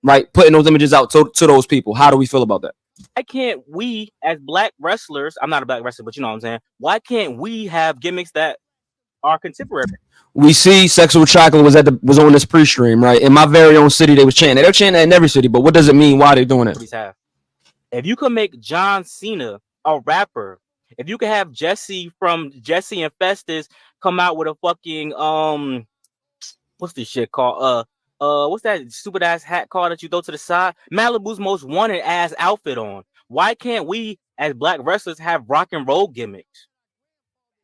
right? Putting those images out to those people. How do we feel about that? Why can't we, as black wrestlers, I'm not a black wrestler, but you know what I'm saying? Why can't we have gimmicks that are contemporary? We see Sexual Chocolate was on this pre-stream, right? In my very own city, they was chanting. They're chanting in every city, but what does it mean? Why they're doing it? If you could make John Cena a rapper, if you could have Jesse from Jesse and Festus come out with a fucking what's this shit called? What's that stupid ass hat called that you throw to the side? Malibu's Most Wanted ass outfit on. Why can't we, as black wrestlers, have rock and roll gimmicks?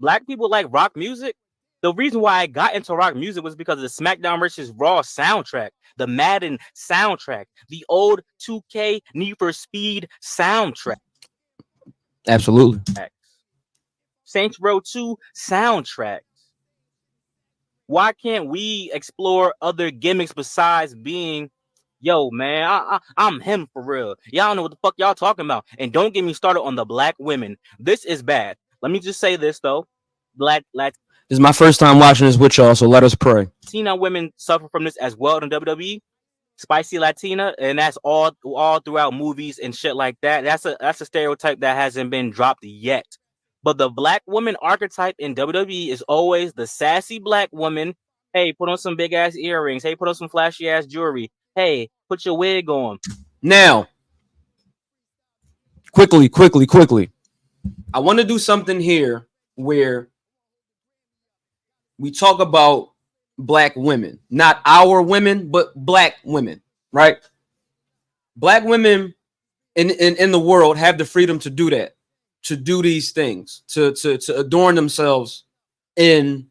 Black people like rock music. The reason why I got into rock music was because of the SmackDown vs. Raw soundtrack, the Madden soundtrack, the old 2K Need for Speed soundtrack. Absolutely. Saints Row 2 soundtracks. Why can't we explore other gimmicks besides being, yo, man, I'm him for real. Y'all know what the fuck y'all talking about. And don't get me started on the black women. This is bad. Let me just say this, though. This is my first time watching this with y'all, so let us pray. Latina women suffer from this as well in WWE. Spicy Latina, and that's all throughout movies and shit like that. That's a stereotype that hasn't been dropped yet. But the black woman archetype in WWE is always the sassy black woman. Hey, put on some big ass earrings. Hey, put on some flashy ass jewelry. Hey, put your wig on. Now, quickly. I want to do something here where we talk about black women, not our women, but black women, right? Black women in the world have the freedom to do that, to do these things, to adorn themselves in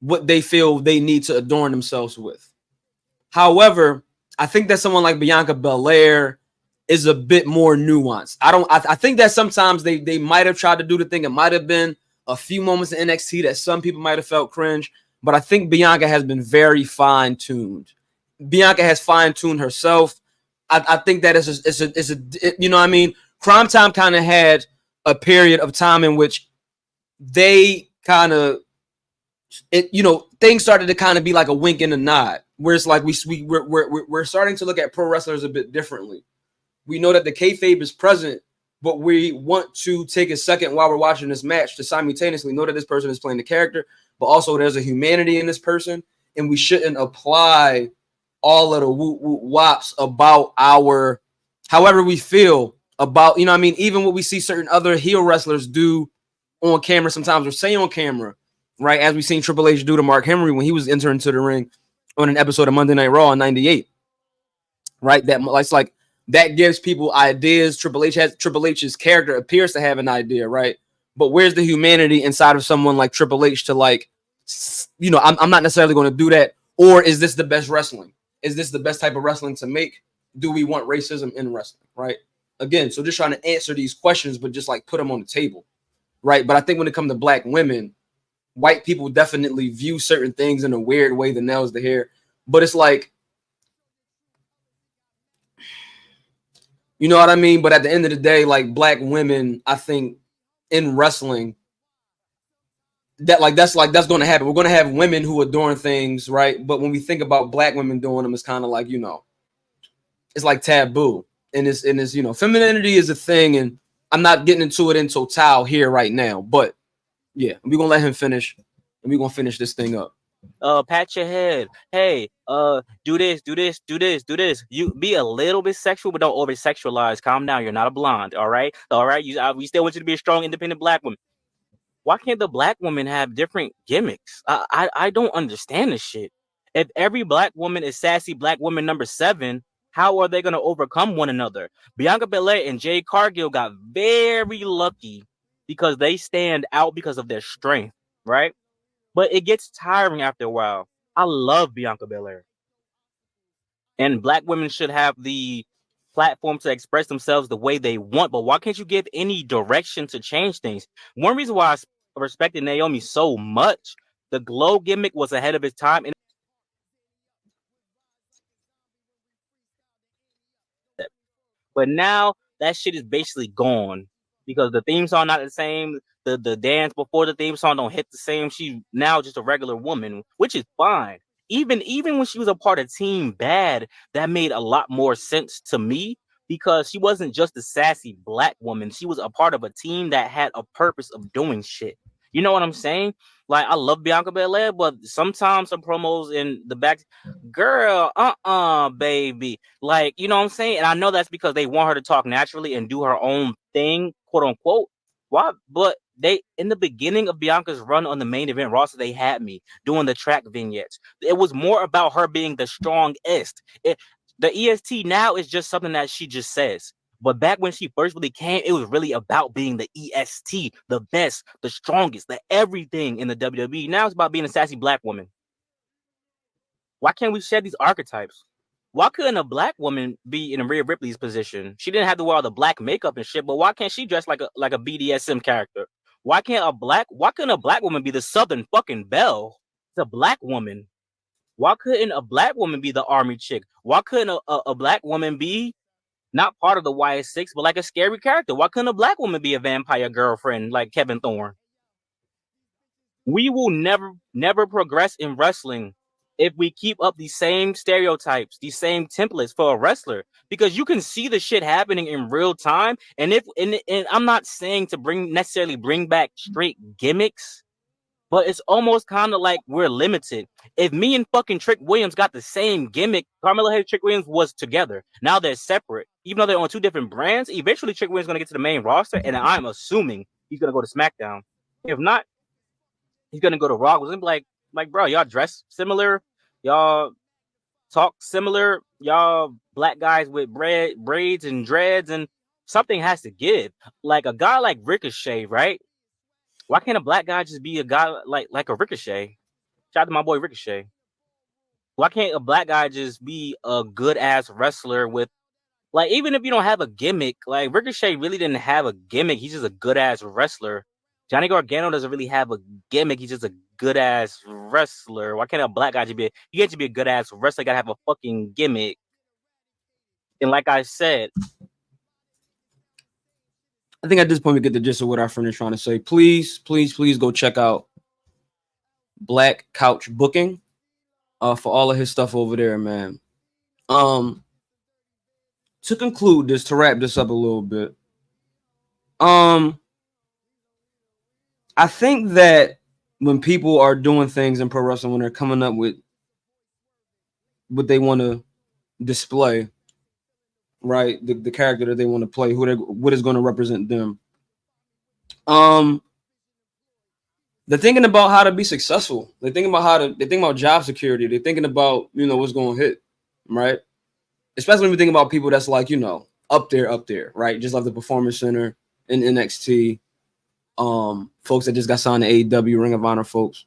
what they feel they need to adorn themselves with. However, I think that someone like Bianca Belair is a bit more nuanced. I think that sometimes they might have tried to do the thing. It might have been a few moments in NXT that some people might have felt cringe, but I think Bianca has been very fine-tuned. Bianca has fine-tuned herself. I think that you know what I mean? Crime Time kind of had a period of time in which they kind of, things started to kind of be like a wink and a nod, where it's like we're starting to look at pro wrestlers a bit differently. We know that the kayfabe is present, but we want to take a second while we're watching this match to simultaneously know that this person is playing the character, but also there's a humanity in this person, and we shouldn't apply all of the wops about our, however we feel about, you know what I mean? Even what we see certain other heel wrestlers do on camera sometimes, or say on camera, right? As we've seen Triple H do to Mark Henry when he was entering into the ring on an episode of Monday Night Raw in '98, right? That's like, that gives people ideas. Triple H's character appears to have an idea, right? But where's the humanity inside of someone like Triple H to, like, I'm not necessarily going to do that. Or is this the best wrestling? Is this the best type of wrestling to make? Do we want racism in wrestling, right? Again, so just trying to answer these questions, but just like put them on the table, right? But I think when it comes to black women, white people definitely view certain things in a weird way, the nails, the hair. But it's like, you know what I mean? But at the end of the day, like, black women, I think in wrestling, that's going to happen. We're going to have women who are doing things, right? But when we think about black women doing them, it's kind of like, it's like taboo. And it's femininity is a thing, and I'm not getting into it in total here right now. But yeah, we're gonna let him finish, and we're gonna finish this thing up. Pat your head. Hey, do this. You be a little bit sexual, but don't over sexualize. Calm down. You're not a blonde. All right. We still want you to be a strong, independent black woman. Why can't the black woman have different gimmicks? I don't understand this shit. If every black woman is sassy black woman number 7, how are they gonna overcome one another? Bianca Belair and Jade Cargill got very lucky because they stand out because of their strength, right? But it gets tiring after a while. I love Bianca Belair. And black women should have the platform to express themselves the way they want. But why can't you give any direction to change things? One reason why I respected Naomi so much, the glow gimmick was ahead of its time. And but now that shit is basically gone because the theme song not the same. The dance before the theme song don't hit the same. She now just a regular woman, which is fine. Even when she was a part of Team Bad, that made a lot more sense to me because she wasn't just a sassy black woman. She was a part of a team that had a purpose of doing shit. You know what I'm saying? Like I love Bianca Belair, but sometimes some promos in the back, girl, baby. Like, you know what I'm saying? And I know that's because they want her to talk naturally and do her own thing, quote unquote. Why? But they in the beginning of Bianca's run on the main event roster, they had me doing the track vignettes. It was more about her being the strongest. The EST now is just something that she just says. But back when she first really came, it was really about being the EST, the best, the strongest, the everything in the WWE. Now it's about being a sassy black woman. Why can't we shed these archetypes? Why couldn't a black woman be in Rhea Ripley's position? She didn't have to wear all the black makeup and shit, but why can't she dress like a BDSM character? Why couldn't a black woman be the Southern fucking belle? It's a black woman. Why couldn't a black woman be the army chick? Why couldn't a black woman be not part of the YS6, but like a scary character? Why couldn't a black woman be a vampire girlfriend like Kevin Thorne? We will never progress in wrestling if we keep up these same stereotypes, these same templates for a wrestler, because you can see the shit happening in real time. And and I'm not saying to necessarily bring back straight gimmicks, but it's almost kind of like we're limited. If me and fucking Trick Williams got the same gimmick, Carmelo Hayes, Trick Williams was together. Now they're separate, even though they're on two different brands. Eventually, Trick Williams is gonna get to the main roster, and I'm assuming he's gonna go to SmackDown. If not, he's gonna go to Raw. Was like, bro, y'all dress similar, y'all talk similar, y'all black guys with braids and dreads, and something has to give. Like a guy like Ricochet, right? Why can't a black guy just be a guy like a Ricochet? Shout out to my boy Ricochet. Why can't a black guy just be a good ass wrestler with like even if you don't have a gimmick, like Ricochet really didn't have a gimmick. He's just a good ass wrestler. Johnny Gargano doesn't really have a gimmick. He's just a good ass wrestler. Why can't a black guy just be? You get to be a good ass wrestler. You gotta have a fucking gimmick. And like I said, I think at this point we get the gist of what our friend is trying to say. Please go check out Black Couch Booking for all of his stuff over there, man. To conclude this, to wrap this up a little bit, I think that when people are doing things in pro wrestling, when they're coming up with what they want to display, right, the character that they want to play, what is going to represent them, they're thinking about how to be successful. They're thinking about job security. They're thinking about, what's going to hit, right? Especially when we think about people that's like, up there, right? Just like the Performance Center in NXT, folks that just got signed to AEW, Ring of Honor folks.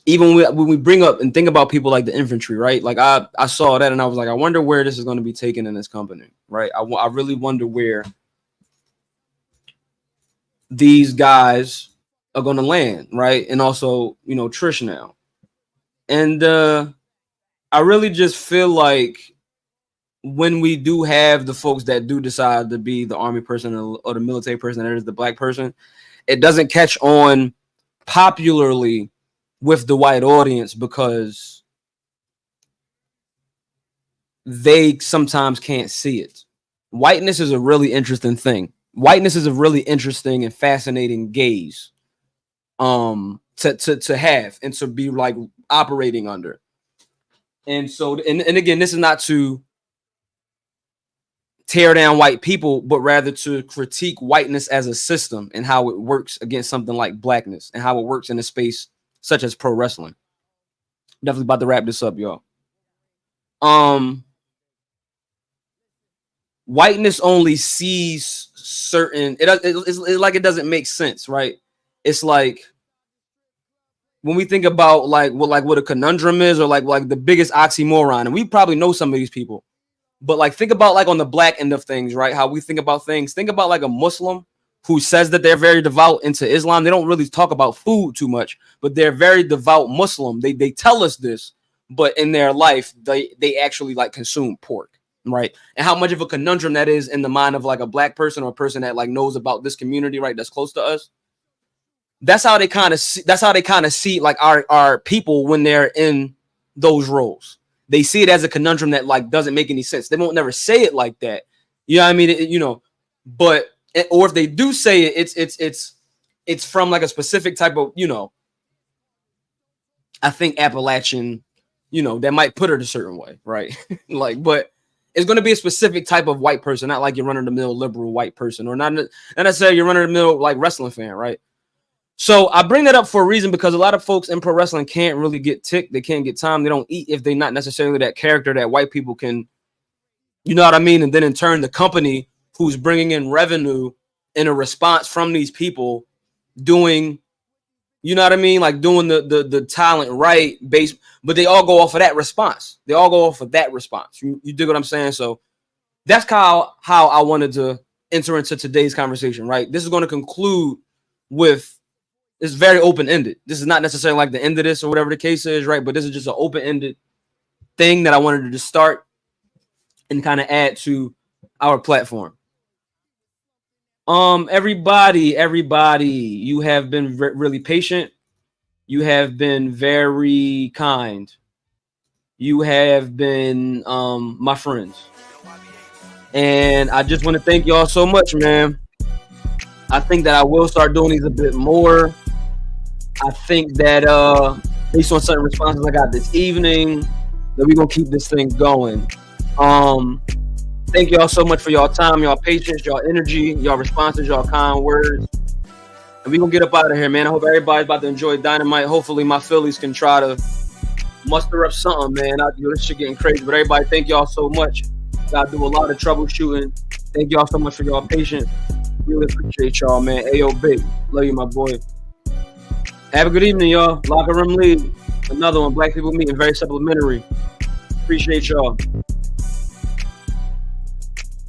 Even when we bring up and think about people like the infantry, right? Like I saw that and I was like, I wonder where this is going to be taken in this company, right? I really wonder where these guys are going to land, right? And also, Trish now. And I really just feel like when we do have the folks that do decide to be the army person or the military person that is the black person, it doesn't catch on popularly with the white audience because they sometimes can't see it. Whiteness is a really interesting thing. Whiteness is a really interesting and fascinating gaze to have and to be like operating under. And so, and again, this is not to tear down white people, but rather to critique whiteness as a system and how it works against something like blackness and how it works in a space such as pro wrestling. Definitely about to wrap this up, y'all. Whiteness only sees certain. It's like it doesn't make sense, right? It's like when we think about like what a conundrum is, or like the biggest oxymoron, and we probably know some of these people, but like think about like on the black end of things, right? How we think about things. Think about like a Muslim who says that they're very devout into Islam. They don't really talk about food too much, but they're very devout Muslim. They tell us this, but in their life, they actually like consume pork, right? And how much of a conundrum that is in the mind of like a black person or a person that like knows about this community, right? That's close to us. That's how they kind of see like our people when they're in those roles. They see it as a conundrum that like doesn't make any sense. They won't never say it like that. You know what I mean? But or if they do say it, it's from like a specific type of, I think Appalachian, that might put it a certain way, right? Like, but it's going to be a specific type of white person, not like your run-of-the-mill liberal white person, or not necessarily your run-of-the-mill like wrestling fan, right? So I bring that up for a reason, because a lot of folks in pro wrestling can't really get ticked. They can't get time. They don't eat if they're not necessarily that character that white people can, you know what I mean? And then in turn, the company who's bringing in revenue in a response from these people doing, you know what I mean? Like doing the talent right base, but they all go off of that response. They all go off of that response. You dig what I'm saying? So that's how I wanted to enter into today's conversation, right? This is going to conclude with, it's very open-ended. This is not necessarily like the end of this or whatever the case is, right? But this is just an open-ended thing that I wanted to just start and kind of add to our platform. Everybody, you have been really patient. You have been very kind. You have been my friends. And I just want to thank y'all so much, man. I think that I will start doing these a bit more. I think that based on certain responses I got this evening, that we're gonna keep this thing going. Thank y'all so much for y'all time, y'all patience, y'all energy, y'all responses, y'all kind words. And we're gonna get up out of here, man. I hope everybody's about to enjoy Dynamite. Hopefully my Phillies can try to muster up something, man. This shit getting crazy. But everybody, thank y'all so much. Gotta do a lot of troubleshooting. Thank y'all so much for y'all patience. Really appreciate y'all, man. Ayo, big. Love you, my boy. Have a good evening, y'all. Locker Room League. Another one. Black People Meeting. Very supplementary. Appreciate y'all.